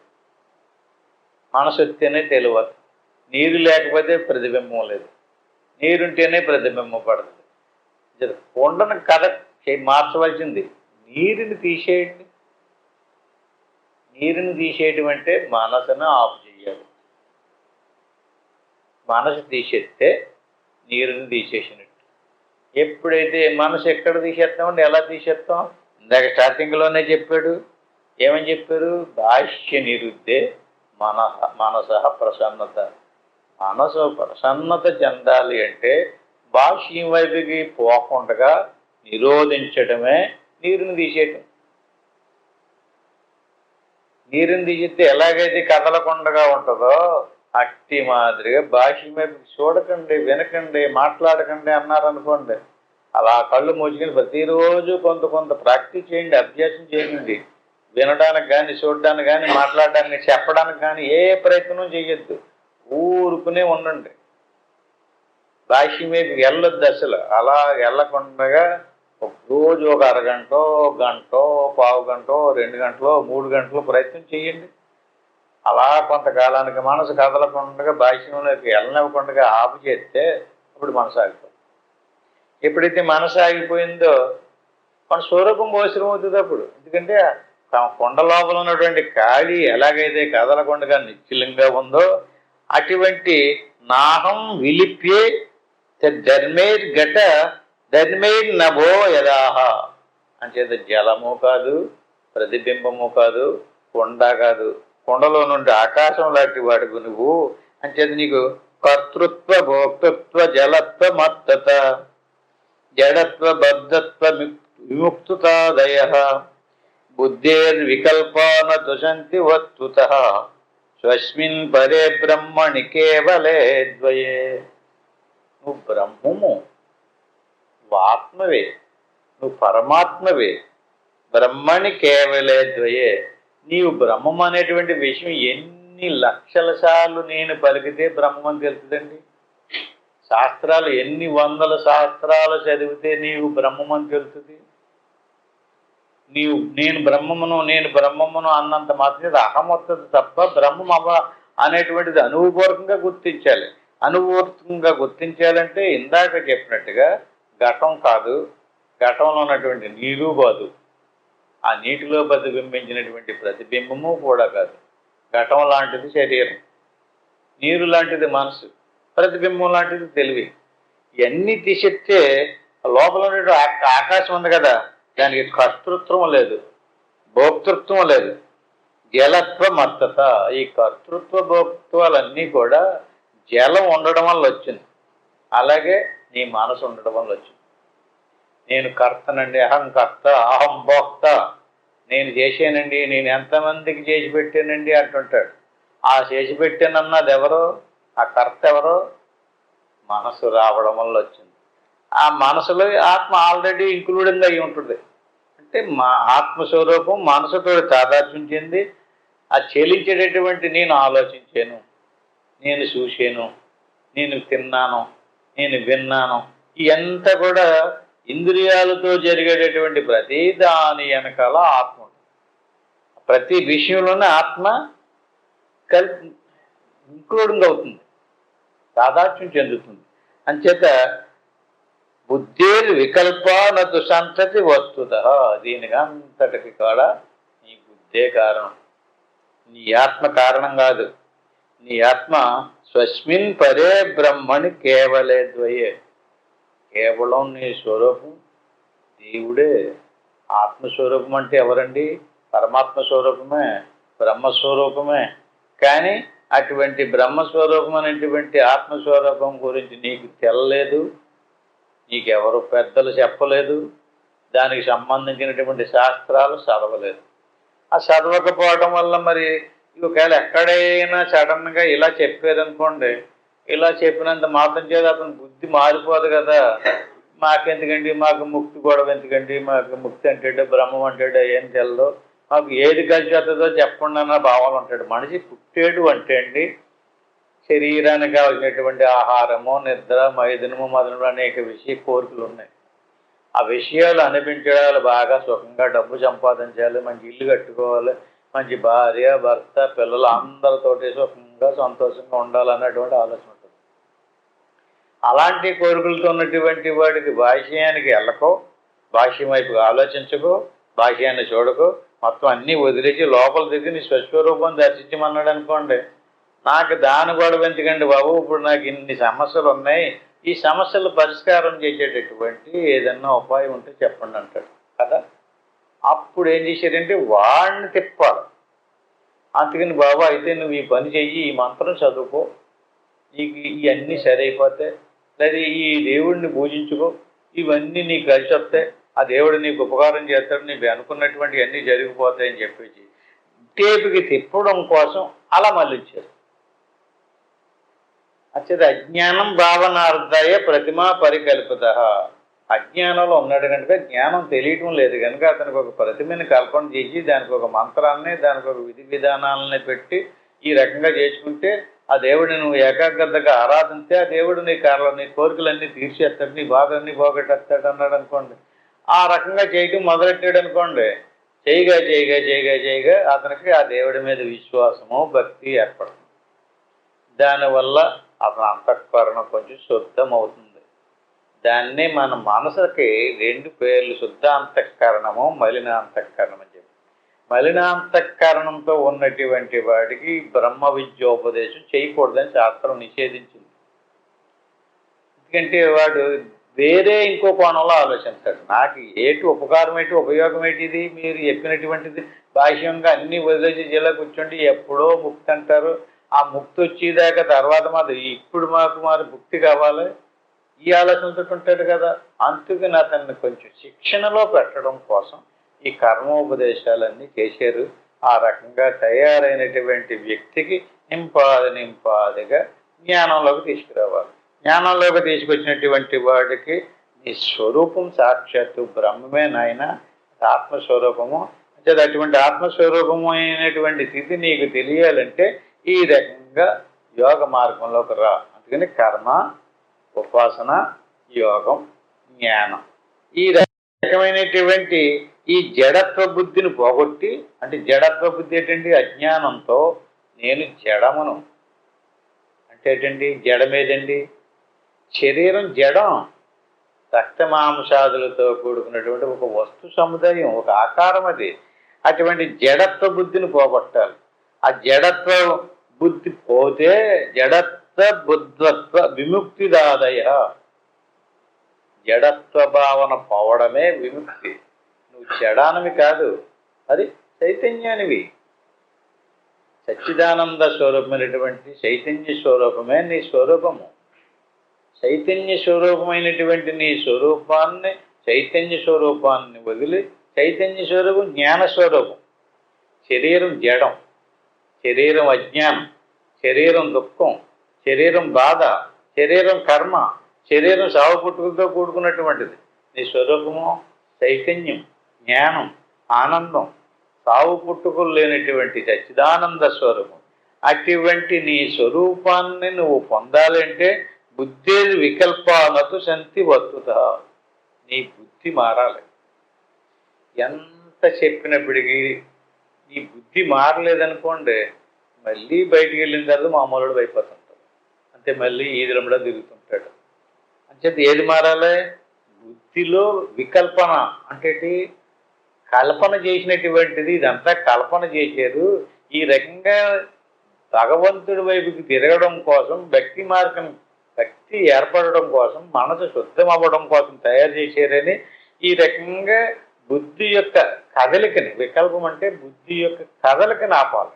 మనసు వస్తేనే తెలియదు. నీరు లేకపోతే ప్రతిబింబం లేదు, నీరుంటేనే ప్రతిబింబం పడుతుంది. కొండను మార్చవలసింది నీరుని తీసేయండి. నీరుని తీసేయటం అంటే మనసును ఆఫ్ చేయాలి. మనసు తీసేస్తే నీరుని తీసేసినట్టు. ఎప్పుడైతే మనసు ఎక్కడ తీసేస్తామంటే ఎలా తీసేస్తాం? ఇందాక స్టార్టింగ్లోనే చెప్పాడు. ఏమని చెప్పారు? బాహ్య నిరుద్ధే మనస ప్రసన్నత. మనసు ప్రసన్నత చెందాలి అంటే బాహ్యం వైపుకి పోకుండా నిరోధించడమే నీరుని తీసేయటం. నీరుని తీసేస్తే ఎలాగైతే కదలకుండా ఉంటుందో అట్టి మాదిరిగా బాహ్యం వైపు చూడకండి, వినకండి, మాట్లాడకండి అన్నారనుకోండి, అలా కళ్ళు మూసుకుని ప్రతిరోజు కొంత కొంత ప్రాక్టీస్ చేయండి, అభ్యాసం చేయండి. వినడానికి కానీ, చూడడానికి కానీ, మాట్లాడడానికి, చెప్పడానికి కానీ ఏ ప్రయత్నం చేయొద్దు. ఊరుకునే ఉండండి. బాహ్యం వైపు వెళ్ళొద్దు అసలు. అలా వెళ్ళకుండా రోజు ఒక అరగంటో, గంటో, పావు గంటో, 2 గంటలో, 3 గంటలో ప్రయత్నం చేయండి. అలా కొంతకాలానికి మనసు కదలకుండా బాహ్యంలోకి వెళ్ళనివ్వకుండా ఆపు చేస్తే అప్పుడు మనసు ఆగిపోతుంది. ఎప్పుడైతే మనసు ఆగిపోయిందో మన స్వరూపం గోచరం అవుతుంది అప్పుడు. ఎందుకంటే కొండ లోపల ఉన్నటువంటి ఖాళీ ఎలాగైతే కదలకుండా నిశ్చలంగా ఉందో అటువంటి నాహం విలిప్యే ధర్మేర్ ఘట ధర్మేర్ నభో యదాహ అంచేత జలము కాదు, ప్రతిబింబము కాదు, కొండ కాదు, కొండలో నుండి ఆకాశం లాంటి వాడుకు నువ్వు. అంచేత నీకు కర్తృత్వ భోక్తృత్వ జలత్వ మత్తత జడత్వ బద్ధత్వ విముక్తుతాదయ బుద్ధేర్వికల్పాన తుషంతి వత్తుతః స్వస్మిన్ పరే బ్రహ్మణి కేవలే ద్వయే. నువ్వు బ్రహ్మము, నువ్వు ఆత్మవే, నువ్వు పరమాత్మవే. బ్రహ్మణి కేవలే ద్వయే. నీవు బ్రహ్మం అనేటువంటి విషయం ఎన్ని లక్షల సార్లు నేను పలికితే బ్రహ్మం అని తెలుస్తుందండి. శాస్త్రాలు ఎన్ని వందల శాస్త్రాలు చదివితే నీవు బ్రహ్మం అని తెలుస్తుంది. నేను బ్రహ్మమును అన్నంత మాత్రం అహం వస్తుంది తప్ప బ్రహ్మం అనేటువంటిది అనుభవపూర్వకంగా గుర్తించాలి. అనుభవపూర్వకంగా గుర్తించాలంటే ఇందాక చెప్పినట్టుగా ఘటం కాదు, ఘటంలో ఉన్నటువంటి నీరు కాదు, ఆ నీటిలో ప్రతిబింబించినటువంటి ప్రతిబింబము కూడా కాదు. ఘటం లాంటిది శరీరం, నీరు లాంటిది మనసు, ప్రతిబింబం లాంటిది తెలివి. ఇవన్నీ తీసేస్తే లోపల ఆకాశం ఉంది కదా, దానికి కర్తృత్వం లేదు, భోక్తృత్వం లేదు, జలత్వ మత్తత. ఈ కర్తృత్వ భోక్తృత్వాలన్నీ కూడా జలం ఉండడం వల్ల వచ్చింది, అలాగే నీ మనసు ఉండడం వల్ల వచ్చింది. నేను కర్తనండి, అహం కర్త, అహం భోక్త, నేను చేశానండి, నేను ఎంతమందికి చేసి పెట్టానండి అంటుంటాడు. ఆ చేసి పెట్టానన్నది ఎవరో, ఆ కర్త ఎవరో? మనసు రావడం వల్ల వచ్చింది. ఆ మనసులో ఆత్మ ఆల్రెడీ ఇంక్లూడింగ్ అయి ఉంటుంది. అంటే మా ఆత్మస్వరూపం మనసుతో తాదాత్మ్యం చెంది ఆ చెలించేటటువంటి నేను ఆలోచించాను, నేను చూశాను, నేను తిన్నాను, నేను విన్నాను, ఇదంతా కూడా ఇంద్రియాలతో జరిగేటటువంటి ప్రతి దాని వెనకాల ఆత్మ ఉంటుంది. ప్రతి విషయంలోనే ఆత్మ ఇంక్లూడింగ్ అవుతుంది, తాదాత్మ్యం చెందుతుంది. అంచేత బుద్ధేర్ వికల్పానతు సంతతి వస్తుత. దీనికి అంతటికి కూడా నీ బుద్ధే కారణం, నీ ఆత్మ కారణం కాదు. నీ ఆత్మ స్వస్మిన్ పరే బ్రహ్మణి కేవలే ద్వయే. కేవలం నీ స్వరూపం దేవుడే. ఆత్మస్వరూపం అంటే ఎవరండి? పరమాత్మ స్వరూపమే, బ్రహ్మస్వరూపమే. కానీ అటువంటి బ్రహ్మస్వరూపం అనేటువంటి ఆత్మస్వరూపం గురించి నీకు తెల్లలేదు, నీకెవరు పెద్దలు చెప్పలేదు, దానికి సంబంధించినటువంటి శాస్త్రాలు చదవలేదు. ఆ చదవకపోవడం వల్ల మరి ఒకవేళ ఎక్కడైనా సడన్గా ఇలా చెప్పారనుకోండి, ఇలా చెప్పినంత మాత్రం చేత అతని బుద్ధి మారిపోదు కదా. మాకెందుకండి, మాకు ముక్తి గొడవ ఎందుకండి, మాకు ముక్తి అంటాడు, బ్రహ్మం అంటాడు, ఏం తెలదో, మాకు ఏది కలిసి వస్తుందో చెప్పండి అన్న భావాలు ఉంటాడు. మనిషి పుట్టాడు అంటే అండి శరీరానికి కావాల్సినటువంటి ఆహారము, నిద్ర, మైదనము మొదలైన అనేక కోరికలు ఉన్నాయి. ఆ విషయాలు అనిపించడాలు బాగా సుఖంగా డబ్బు సంపాదించాలి, మంచి ఇల్లు కట్టుకోవాలి, మంచి భార్య, భర్త, పిల్లలు అందరితోటి సుఖంగా సంతోషంగా ఉండాలన్నటువంటి ఆలోచన ఉంటుంది. అలాంటి కోరికలతో ఉన్నటువంటి వాడికి భాష్యానికి వెళ్ళకో, భాష్యం వైపు ఆలోచించకో, భాష్యాన్ని చూడకో, మొత్తం అన్నీ వదిలేసి లోపల దిగి నీ స్వస్వరూపం దర్శించమన్నాడు అనుకోండి, నాకు దాని గొడవ ఎందుకండి బాబు, ఇప్పుడు నాకు ఇన్ని సమస్యలు ఉన్నాయి, ఈ సమస్యలు పరిష్కారం చేసేటటువంటి ఏదన్నా ఉపాయం ఉంటే చెప్పండి అంటాడు కదా. అప్పుడు ఏం చేశారంటే వాడిని తిప్పాలి. అందుకని బాబా అయితే నువ్వు ఈ పని చెయ్యి, ఈ మంత్రం చదువుకో, నీకు ఇవన్నీ సరైపోతే, లేదా ఈ దేవుడిని పూజించుకో, ఇవన్నీ నీకు కలిసి వస్తాయి, ఆ దేవుడు నీకు ఉపకారం చేస్తాడు, నీకు అనుకున్నటువంటి అన్నీ జరిగిపోతాయని చెప్పేసి టేపుకి తిప్పడం కోసం అలా మళ్ళించారు. అచ్చేది అజ్ఞానం భావనార్థాయ ప్రతిమా పరికల్పిత. అజ్ఞానంలో ఉన్నాడు కనుక, జ్ఞానం తెలియటం లేదు కనుక అతనికి ఒక ప్రతిమని కల్పన చేసి దానికి ఒక మంత్రాన్ని, దానికి ఒక విధి విధానాలని పెట్టి ఈ రకంగా చేసుకుంటే ఆ దేవుడిని నువ్వు ఏకాగ్రతగా ఆరాధిస్తే ఆ దేవుడు నీ కోరికలన్నీ తీర్చేస్తాడు, నీ బాధలన్నీ పోగొట్టేస్తాడు అన్నాడు అనుకోండి. ఆ రకంగా చేయటం మొదలెట్టాడు అనుకోండి, చేయగా చేయగా చేయగా చేయగా అతనికి ఆ దేవుడి మీద విశ్వాసము, భక్తి ఏర్పడుతుంది. దానివల్ల అతని అంతఃకరణ కొంచెం శుద్ధం అవుతుంది. దాన్ని మన మనసుకి రెండు పేర్లు, శుద్ధాంతఃకరణము, మలినాంతఃకరణం అని చెప్పి. మలినాంతఃకరణంతో ఉన్నటువంటి వాడికి బ్రహ్మ విద్యోపదేశం చేయకూడదని శాస్త్రం నిషేధించింది. ఎందుకంటే వాడు వేరే ఇంకో కోణంలో ఆలోచిస్తాడు. నాకు ఏటి ఉపకారం ఏంటి, ఉపయోగం ఏంటి, ఇది మీరు చెప్పినటువంటిది బాహ్యంగా అన్ని వదిలేసి జిల్లా కూర్చోండి, ఎప్పుడో ముక్తి అంటారు. ఆ ముక్తి వచ్చేదాకా తర్వాత మాది ఇప్పుడు మాకు ముక్తి కావాలి, ఈ ఆలోచనతో ఉంటాడు కదా. అందుకని అతన్ని కొంచెం శిక్షణలో పెట్టడం కోసం ఈ కర్మోపదేశాలన్నీ చేశారు. ఆ రకంగా తయారైనటువంటి వ్యక్తికి నింపాదిగా జ్ఞానంలోకి తీసుకురావాలి. జ్ఞానంలోకి తీసుకొచ్చినటువంటి వాడికి నీ స్వరూపం సాక్షాత్తు బ్రహ్మమే నాయన, ఆత్మస్వరూపము. అంటే అటువంటి ఆత్మస్వరూపము అయినటువంటి స్థితి నీకు తెలియాలంటే ఈ రకంగా యోగ మార్గంలోకి రా. అందుకని కర్మ, ఉపాసన, యోగం, జ్ఞానం, ఈ రకమైనటువంటి ఈ జడత్వ బుద్ధిని పోగొట్టి, అంటే జడత్వ బుద్ధి ఏంటండి, అజ్ఞానంతో నేను జడమును అంటే ఏంటండి, జడమేదండి, శరీరం జడం, రక్తమాంసాదులతో కూడుకున్నటువంటి ఒక వస్తు సముదాయం, ఒక ఆకారం అది. అటువంటి జడత్వ బుద్ధిని పోగొట్టాలి. ఆ జడత్వ బుద్ధి పోతే జడత్వ బుద్ధత్వ విముక్తిదాదయ. జడత్వ భావన పోవడమే విముక్తి. నువ్వు జడానివి కాదు, అది చైతన్యానివి. సచ్చిదానంద స్వరూపమైనటువంటి చైతన్య స్వరూపమే నీ స్వరూపము. చైతన్య స్వరూపమైనటువంటి నీ స్వరూపాన్ని, చైతన్య స్వరూపాన్ని వదిలి చైతన్య స్వరూపం జ్ఞానస్వరూపం. శరీరం జడం, శరీరం అజ్ఞానం, శరీరం దుఃఖం, శరీరం బాధ, శరీరం కర్మ, శరీరం సావు పుట్టుకతో కూడుకున్నటువంటిది. నీ స్వరూపము చైతన్యం, జ్ఞానం, ఆనందం, సావు పుట్టుకలు లేనటువంటి సచ్చిదానంద స్వరూపం. అటువంటి నీ స్వరూపాన్ని నువ్వు పొందాలంటే బుద్ధి వికల్పానతు సంతి వస్తుత. నీ బుద్ధి మారాలి. ఎంత చెప్పినప్పటికీ నీ బుద్ధి మారలేదనుకోండి, మళ్ళీ బయటికి వెళ్ళిన తర్వాత మామూలుడు అయిపోతుంటాడు. అంతే, మళ్ళీ ఈదులంలో తిరుగుతుంటాడు. అంచేత ఏది మారాలి? బుద్ధిలో వికల్పన అంటే కల్పన చేసినటువంటిది, ఇదంతా కల్పన చేశారు. ఈ రకంగా భగవంతుడి వైపుకి తిరగడం కోసం, భక్తి ఏర్పడడం కోసం, మనసు శుద్ధం అవ్వడం కోసం తయారు చేశారని ఈ రకంగా బుద్ధి యొక్క కదలికని, వికల్పం అంటే బుద్ధి యొక్క కదలికని ఆపాలి,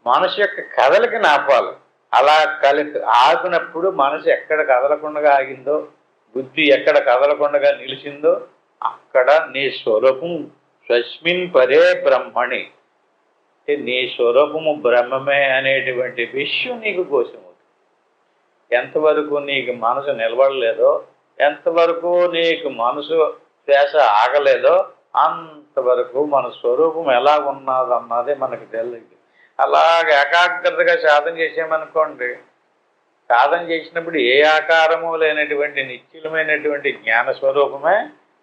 మనసు యొక్క కదలికని ఆపాలి. అలా ఆపినప్పుడు మనసు ఎక్కడ కదలకుండా ఆగిందో, బుద్ధి ఎక్కడ కదలకుండా నిలిచిందో అక్కడ నీ స్వరూపం స్వస్మిన్ పరే బ్రహ్మణి, నీ స్వరూపము బ్రహ్మమే అనేటువంటి విషయం నీకు గోచరమవుతుంది. ఎంతవరకు నీకు మనసు నిలబడలేదో, ఎంతవరకు నీకు మనసు శ్వాస ఆగలేదో అంతవరకు మన స్వరూపం ఎలా ఉన్నదన్నది మనకు తెలియదు. అలాగ ఏకాగ్రతగా సాధన చేసామనుకోండి, సాధన చేసినప్పుడు ఏ ఆకారము లేనటువంటి నిశ్చలమైనటువంటి జ్ఞాన స్వరూపమే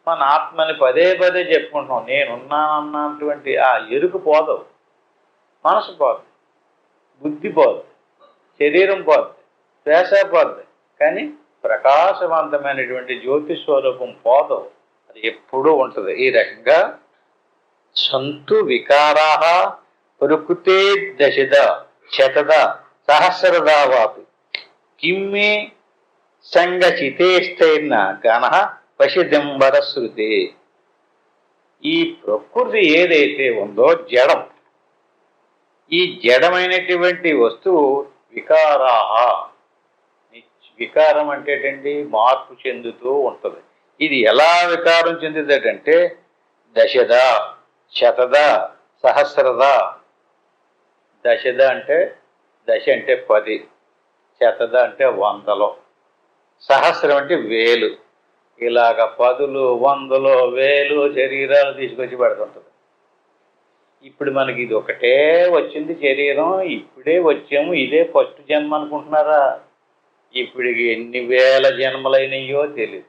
మన ఆత్మని పదే పదే చెప్పుకుంటున్నాం. నేనున్నానన్నటువంటి ఆ ఎరుకు పోదు, మనసు పోదు, బుద్ధి పోదు, శరీరం పోద్ది, శ్వాస పోద్ది, కానీ ప్రకాశవంతమైనటువంటి జ్యోతి స్వరూపం పోదు, అది ఎప్పుడూ ఉంటుంది. ఈ రకంగా సంతు వికారా ప్రకృతే దశద శతద సహస్రదా వాపి కిమ్మే సంగచితేస్తైర్న గణ పశిదంబర శృతి. ఈ ప్రకృతి ఏదైతే ఉందో జడం, ఈ జడమైనటువంటి వస్తువు వికారాహ. వికారం అంటే ఏంటండి? మార్పు చెందుతూ ఉంటుంది. ఇది ఎలా వికారం చెందుతుందంటే దశద, శతద, సహస్రద. దశద అంటే దశ అంటే 10, శతద అంటే 100, సహస్రం అంటే 1000. ఇలాగ 10, 100, 1000 శరీరాలు తీసుకొచ్చి పెడుతుంటుంది. ఇప్పుడు మనకి ఇది ఒకటే వచ్చింది శరీరం, ఇప్పుడే వచ్చాము, ఇదే ఫస్ట్ జన్మ అనుకుంటున్నారా? ఇప్పటికి ఎన్ని వేల జన్మలైనయో తెలియదు.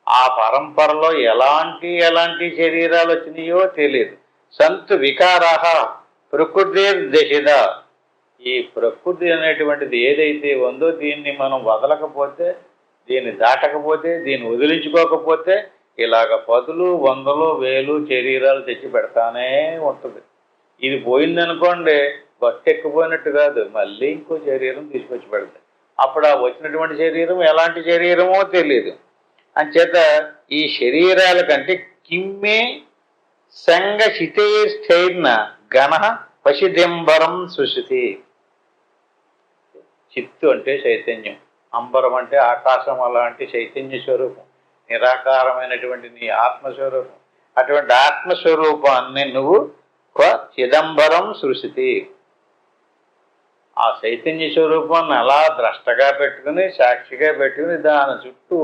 ఆ పరంపరలో ఎలాంటి శరీరాలు వచ్చినాయో తెలియదు. సంతు వికారాహ ప్రకృతి దశద. ఈ ప్రకృతి అనేటువంటిది ఏదైతే ఉందో దీన్ని మనం వదలకపోతే, దీన్ని దాటకపోతే, దీన్ని వదిలించుకోకపోతే ఇలాగ 10లు 100లు 1000 శరీరాలు తెచ్చి పెడతానే ఉంటుంది. ఇది పోయిందనుకోండి, ఎక్కిపోయినట్టు కాదు, మళ్ళీ ఇంకో శరీరం తీసుకొచ్చి పెడతాయి. అప్పుడు ఆ వచ్చినటువంటి శరీరం ఎలాంటి శరీరమో తెలియదు. అంచేత ఈ శరీరాల కంటే కిమ్మే సంగశితేస్థైర్న గణ పశిదింబరం సుశితి. చిత్తు అంటే చైతన్యం, అంబరం అంటే ఆకాశం అలాంటి చైతన్య స్వరూపం, నిరాకారమైనటువంటి నీ ఆత్మస్వరూపం. అటువంటి ఆత్మస్వరూపాన్ని నువ్వు చిదంబరం సృష్టి. ఆ చైతన్య స్వరూపాన్ని అలా ద్రష్టగా పెట్టుకుని, సాక్షిగా పెట్టుకుని దాని చుట్టూ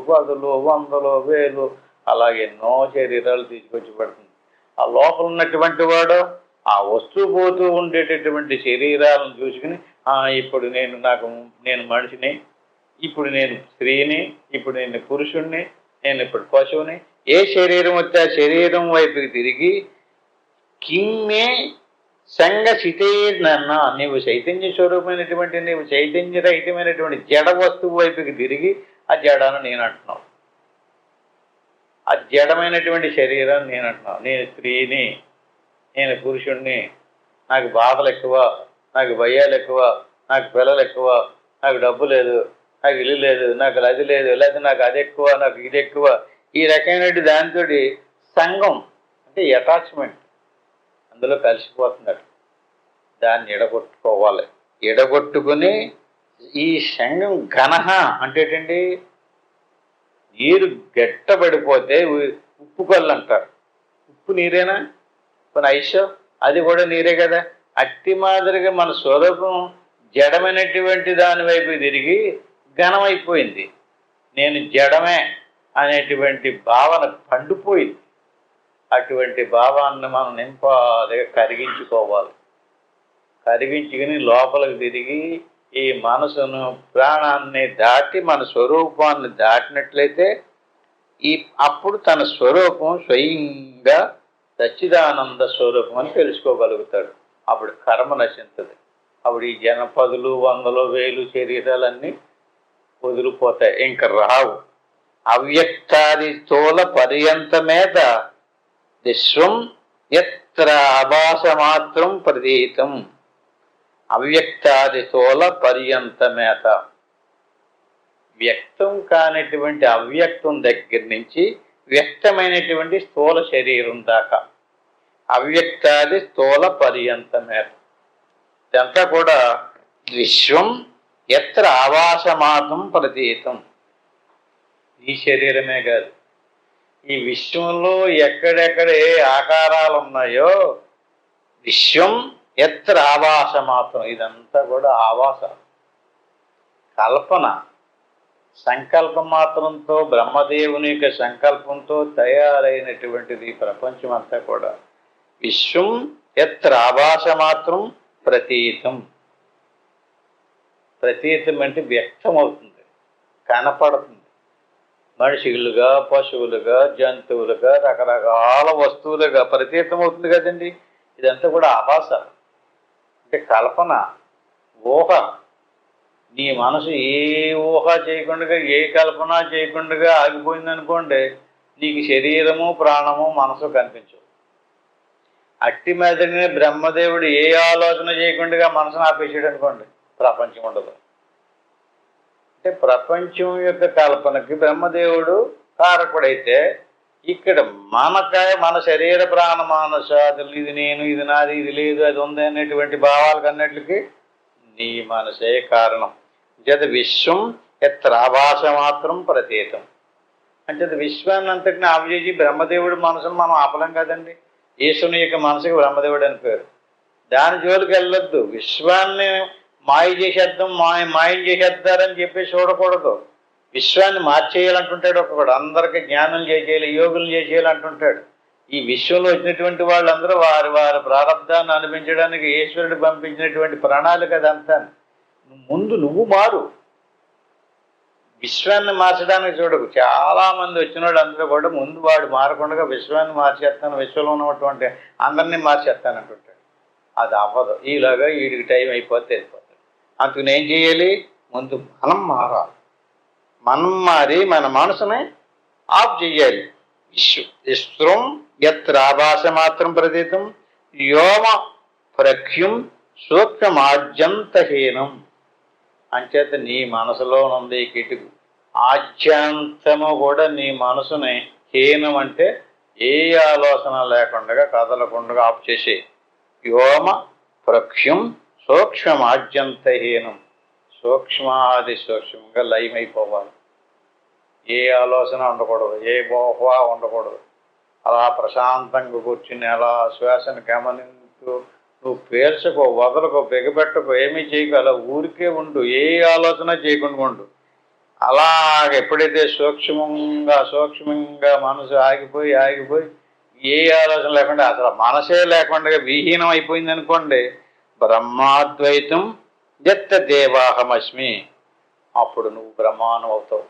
10లు 100లు 1000 అలా ఎన్నో శరీరాలు తీసుకొచ్చి పెడుతుంది. ఆ లోపల ఉన్నటువంటి వాడు ఆ వస్తువు పోతూ ఉండేటటువంటి శరీరాలను చూసుకుని, ఇప్పుడు నేను మనిషిని, ఇప్పుడు నేను స్త్రీని, ఇప్పుడు నేను పురుషుణ్ణి, నేను ఇప్పుడు పశువుని, ఏ శరీరం వస్తే ఆ శరీరం వైపుకి తిరిగి కిమ్మే సంగశితేర్న, నీవు చైతన్య స్వరూపమైనటువంటి, నీవు చైతన్యరహితమైనటువంటి జడ వస్తువు వైపుకి తిరిగి ఆ జడాను నేను అంటున్నావు, ఆ జడమైనటువంటి శరీరాన్ని నేను అంటున్నావు. నేను స్త్రీని, నేను పురుషుణ్ణి, నాకు బాధలు ఎక్కువ, నాకు భయాలు ఎక్కువ, నాకు పిల్లలు ఎక్కువ, నాకు డబ్బు లేదు, నాకు ఇల్లు లేదు, నాకు అది లేదు, లేదా నాకు అది ఎక్కువ, నాకు ఇది ఎక్కువ. ఈ రకమైన దానితో సంఘం అంటే అటాచ్మెంట్ అందులో కలిసిపోతున్నారు. దాన్ని ఎడగొట్టుకోవాలి. ఎడగొట్టుకుని ఈ సంఘం ఘనహ అంటే ఏంటండి, నీరు గట్టబడిపోతే ఉప్పు కళ్ళు అంటారు. ఉప్పు నీరేనా? మన ఐషో అది కూడా నీరే కదా. అట్టి మాదిరిగా మన స్వరూపం జడమైనటువంటి దాని వైపు తిరిగి ఘనమైపోయింది. నేను జడమే అనేటువంటి భావన పండిపోయింది. అటువంటి భావాన్ని మనం నింపాదిగా కరిగించుకోవాలి. కరిగించుకుని లోపలికి తిరిగి ఈ మనసును ప్రాణాన్ని దాటి మన స్వరూపాన్ని దాటినట్లయితే అప్పుడు తన స్వరూపం స్వయంగా సచ్చిదానంద స్వరూపం అని తెలుసుకోగలుగుతాడు. అప్పుడు కర్మ నశించదు. అప్పుడు ఈ 10లు 100లు 1000 శరీరాలన్నీ వదిలిపోతాయి, ఇంక రావు. అవ్యక్తాది స్థూల పర్యంతమేత విశ్వం ఎత్ర ఆభాసమాత్రం ప్రతీతం. అవ్యక్తాది స్థూల పర్యంతమేత, వ్యక్తం కానిటువంటి అవ్యక్తం దగ్గర నుంచి వ్యక్తమైనటువంటి స్థూల శరీరం దాకా అవ్యక్తాది స్థూల పర్యంతమేత ఇదంతా కూడా విశ్వం ఎత్ర ఆవాసమాతం ప్రతీతం. ఈ శరీరమే కాదు, ఈ విశ్వంలో ఎక్కడెక్కడ ఏ ఆకారాలు ఉన్నాయో విశ్వం ఎత్ర ఆవాసమాత్రం, ఇదంతా కూడా ఆవాస కల్పన, సంకల్పం మాత్రంతో బ్రహ్మదేవుని యొక్క సంకల్పంతో తయారైనటువంటిది ప్రపంచం అంతా కూడా. విశ్వం ఎత్ర ఆభాసమాత్రం ప్రతీతం. ప్రతీతం అంటే వ్యక్తం అవుతుంది, కనపడుతుంది. మనుషులుగా, పశువులుగా, జంతువులుగా, రకరకాల వస్తువులుగా ప్రతీతం అవుతుంది కదండి. ఇదంతా కూడా ఆభాస అంటే కల్పన, ఊహ. నీ మనసు ఏ ఊహ చేయకుండా, ఏ కల్పన చేయకుండా ఆగిపోయిందనుకోండి, నీకు శరీరము ప్రాణము మనసు కనిపించవు. అట్టి మీదనే బ్రహ్మదేవుడు ఏ ఆలోచన చేయకుండా మనసును ఆపేసాడు అనుకోండి, ప్రపంచం ఉండదు. అంటే ప్రపంచం యొక్క కల్పనకి బ్రహ్మదేవుడు కారకుడైతే, ఇక్కడ మన శరీర ప్రాణ మానసాదులు, ఇది నేను, ఇది నాది, ఇది లేదు, అది ఉంది అనేటువంటి భావాలకు అన్నిటికీ నీ మనసే కారణం. జత విశ్వం ఎత్రాభాస మాత్రం ప్రతీతం. అంటే విశ్వాన్ని అంతటిని ఆపజేసి బ్రహ్మదేవుడి మనసును మనం ఆపలేం కదండి. ఈశ్వరుని యొక్క మనసుకి బ్రహ్మదేవుడు అని పేరు. దాని జోలికి వెళ్ళొద్దు. విశ్వాన్ని మాయ చేసేద్దాం, మాయం చేసేద్దారని చెప్పి చూడకూడదు. విశ్వాన్ని మార్చేయాలంటుంటాడు ఒకడు, అందరికీ జ్ఞానం చేసేయాలి, యోగులు చేసేయాలంటుంటాడు. ఈ విశ్వంలో వచ్చినటువంటి వాళ్ళందరూ వారి వారి ప్రారంధాన్ని అనిపించడానికి ఈశ్వరుడు పంపించినటువంటి ప్రణాళిక అదంతా. ముందు నువ్వు మారు, విశ్వాన్ని మార్చడానికి చూడకు. చాలామంది వచ్చిన వాళ్ళు అందరూ కూడా ముందు వాడు మారకుండా విశ్వాన్ని మార్చేస్తాను, విశ్వంలో ఉన్నటువంటి అందరినీ మార్చేస్తానంటుంటాడు. అది అవ్వదు. ఈలాగా వీడికి టైం అయిపోతే వెళ్ళిపోతాడు. అందుకు నేను చేయాలి, ముందు మనం మారాలి. మనం మారి మన మనసుని ఆఫ్ చెయ్యాలి. విశ్వం యత్ర ఆభాస మాత్రం ప్రతీతం వ్యోమ ప్రఖ్యం సూక్ష్మమాద్యంతహీనం. అంచేత నీ మనసులో ఉంది కిటుకు ఆద్యంతము కూడా నీ మనసుని హీనం అంటే ఏ ఆలోచన లేకుండా కదలకుండా ఆఫ్ చేసే. వ్యోమ ప్రఖ్యం సూక్ష్మమాద్యంతహీనం. సూక్ష్మాది సూక్ష్మంగా లయమైపోవాలి. ఏ ఆలోచన ఉండకూడదు, ఏ బోహ్వా ఉండకూడదు. అలా ప్రశాంతంగా కూర్చుని అలా శ్వాసను గమనించు. నువ్వు పేర్చుకో, వదలకు, బిగబెట్టకు, ఏమీ చేయకు, అలా ఊరికే ఉండు. ఏ ఆలోచన చేయకుండా ఉండు. అలాగ ఎప్పుడైతే సూక్ష్మంగా మనసు ఆగిపోయి ఏ ఆలోచన లేకుండా అసలు మనసే లేకుండా విహీనం అయిపోయింది అనుకోండి, బ్రహ్మాద్వైతం దత్త దేవాహమస్మి. అప్పుడు నువ్వు బ్రహ్మానం అవుతావు.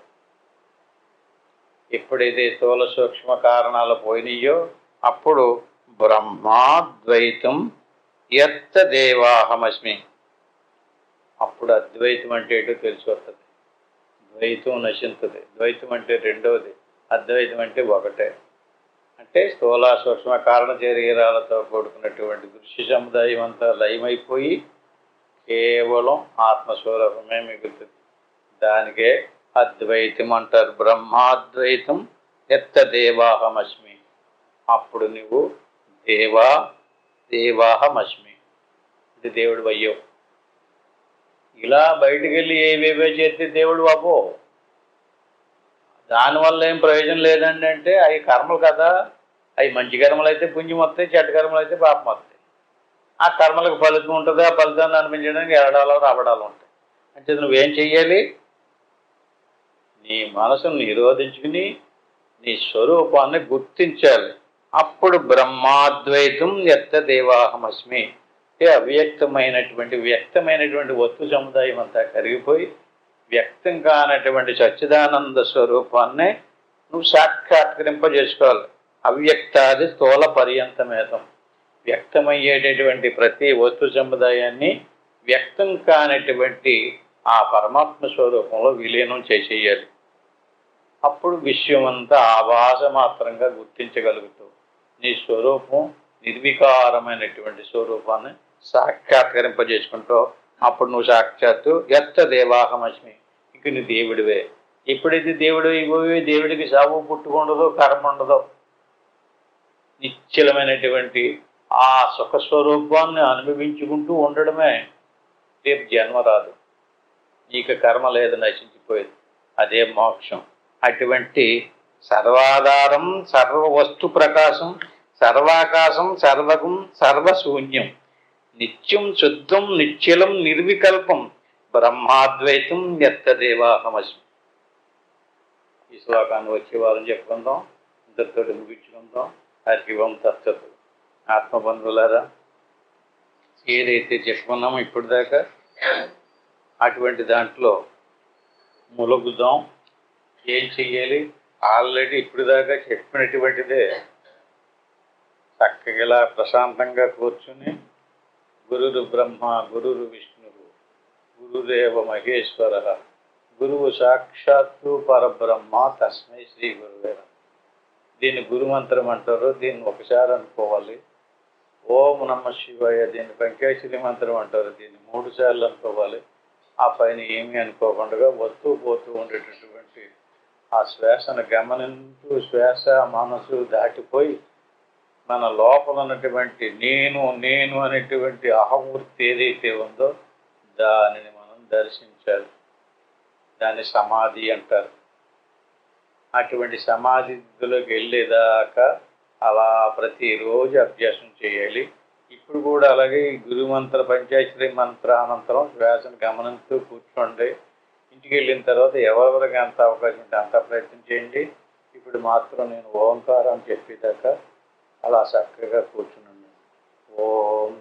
ఎప్పుడైతే స్థూల సూక్ష్మ కారణాలు పోయినాయో అప్పుడు బ్రహ్మాద్వైతం యత్త దేవాహమస్మి. అప్పుడు అద్వైతం అంటే ఏంటో తెలిసి వస్తుంది. ద్వైతం నశించుతుంది. ద్వైతం అంటే రెండవది, అద్వైతం అంటే ఒకటే. అంటే స్థూల సూక్ష్మ కారణ శరీరాలతో కూడుకున్నటువంటి దృశ్య సముదాయం అంతా లయమైపోయి కేవలం ఆత్మస్వరూపమే మిగులుతుంది. దానికే అద్వైతం అంటారు. బ్రహ్మాద్వైతం యత్త దేవాహమస్మి. అప్పుడు నువ్వు దేవాహమస్మి, ఇది దేవుడు అయ్యో. ఇలా బయటికి వెళ్ళి ఏవేవో చేస్తే దేవుడు అవ్వో. దానివల్ల ఏం ప్రయోజనం లేదండి అంటే అవి కర్మలు కదా. అవి మంచి కర్మలు అయితే పుణ్యం వస్తాయి, చెడ్డ కర్మలు అయితే పాపం వస్తాయి. ఆ కర్మలకు ఫలితం ఉంటుంది. ఆ ఫలితాన్ని అనిపించడానికి ఎరడాలు రాబడాలు ఉంటాయి. అంటే నువ్వేం చెయ్యాలి? నీ మనసును నిరోధించుకుని నీ స్వరూపాన్ని గుర్తించాలి. అప్పుడు బ్రహ్మాద్వైతం యత్త దేవాహమస్మి అంటే వ్యక్తమైనటువంటి వస్తు సముదాయం అంతా కరిగిపోయి వ్యక్తం కానటువంటి సచ్చిదానంద స్వరూపాన్నే నువ్వు సాక్షాత్కరింపజేసుకోవాలి. అవ్యక్తాది స్థూల పర్యంతమేతం. వ్యక్తమయ్యేటటువంటి ప్రతి వస్తు సముదాయాన్ని వ్యక్తం కానటువంటి ఆ పరమాత్మ స్వరూపంలో విలీనం చేసేయాలి. అప్పుడు విశ్వమంతా ఆభాస మాత్రంగా గుర్తించగలుగుతావు. నీ స్వరూపం నిర్వికారమైనటువంటి స్వరూపాన్ని సాక్షాత్కరింపజేసుకుంటావు. అప్పుడు నువ్వు సాక్షాత్తు యత్త దేవాహమస్మి, ఇంక నువ్వు దేవుడివే. ఎప్పుడైతే దేవుడు అయిపోయి దేవుడికి సాగు పుట్టుకుండదో, కర్మ ఉండదో, నిశ్చలమైనటువంటి ఆ సుఖస్వరూపాన్ని అనుభవించుకుంటూ ఉండడమే. రేపు జన్మ రాదు, నీకు కర్మ లేదు, నశించిపోయేది. అదే మోక్షం. అటువంటి సర్వాధారం, సర్వవస్తు ప్రకాశం, సర్వాకాశం, సర్వగం, సర్వశూన్యం, నిత్యం శుద్ధం, నిశ్చలం, నిర్వికల్పం బ్రహ్మాద్వైతం యత్త దేవాహమస్మి. ఈ శ్లోకాన్ని వచ్చే వారం చెప్పుకుందాం. ఇద్దరితో ముగించుకుందాం. హరి ఓం తత్సత్. ఆత్మబంధువులారా, ఏదైతే చెప్పుకున్నామో ఇప్పుడు దాకా అటువంటి దాంట్లో ములుగుదాం. ఏం చెయ్యాలి? ఆల్రెడీ ఇప్పుడు దాకా చెప్పినటువంటిదే చక్కగా ప్రశాంతంగా కూర్చుని గురురు బ్రహ్మ, గురురు విష్ణువు, గురుదేవ మహేశ్వర, గురువు సాక్షాత్తు పరబ్రహ్మ, తస్మై శ్రీ గురువే నమః. దీన్ని గురుమంత్రం అంటారు. దీన్ని ఒకసారి అనుకోవాలి. ఓం నమ శివాయ. దీన్ని వెంకటేశ్వరి మంత్రం అంటారు. దీన్ని 3 సార్లు అనుకోవాలి. ఆ పైన ఏమీ అనుకోకుండా వస్తూ పోతూ ఉండేటటువంటి ఆ శ్వాసను గమనించు. శ్వాస మనసు దాటిపోయి మన లోపల ఉన్నటువంటి నేను అనేటువంటి అహమూర్తి ఏదైతే ఉందో దానిని మనం దర్శించాలి. దాన్ని సమాధి అంటారు. అటువంటి సమాధిలోకి వెళ్ళేదాకా అలా ప్రతిరోజు అభ్యాసం చేయాలి. ఇప్పుడు కూడా అలాగే గురుమంత్ర, పంచాక్షరి మంత్ర అనంతరం శ్వాసను గమనిస్తూ కూర్చోండి. ఇంటికి వెళ్ళిన తర్వాత ఎవరెవరికి ఎంత అవకాశం ఉంటే అంత ప్రయత్నం చేయండి. ఇప్పుడు మాత్రం నేను ఓంకారం చెప్పేదాకా అలా చక్కగా కూర్చున్నాను. ఓం.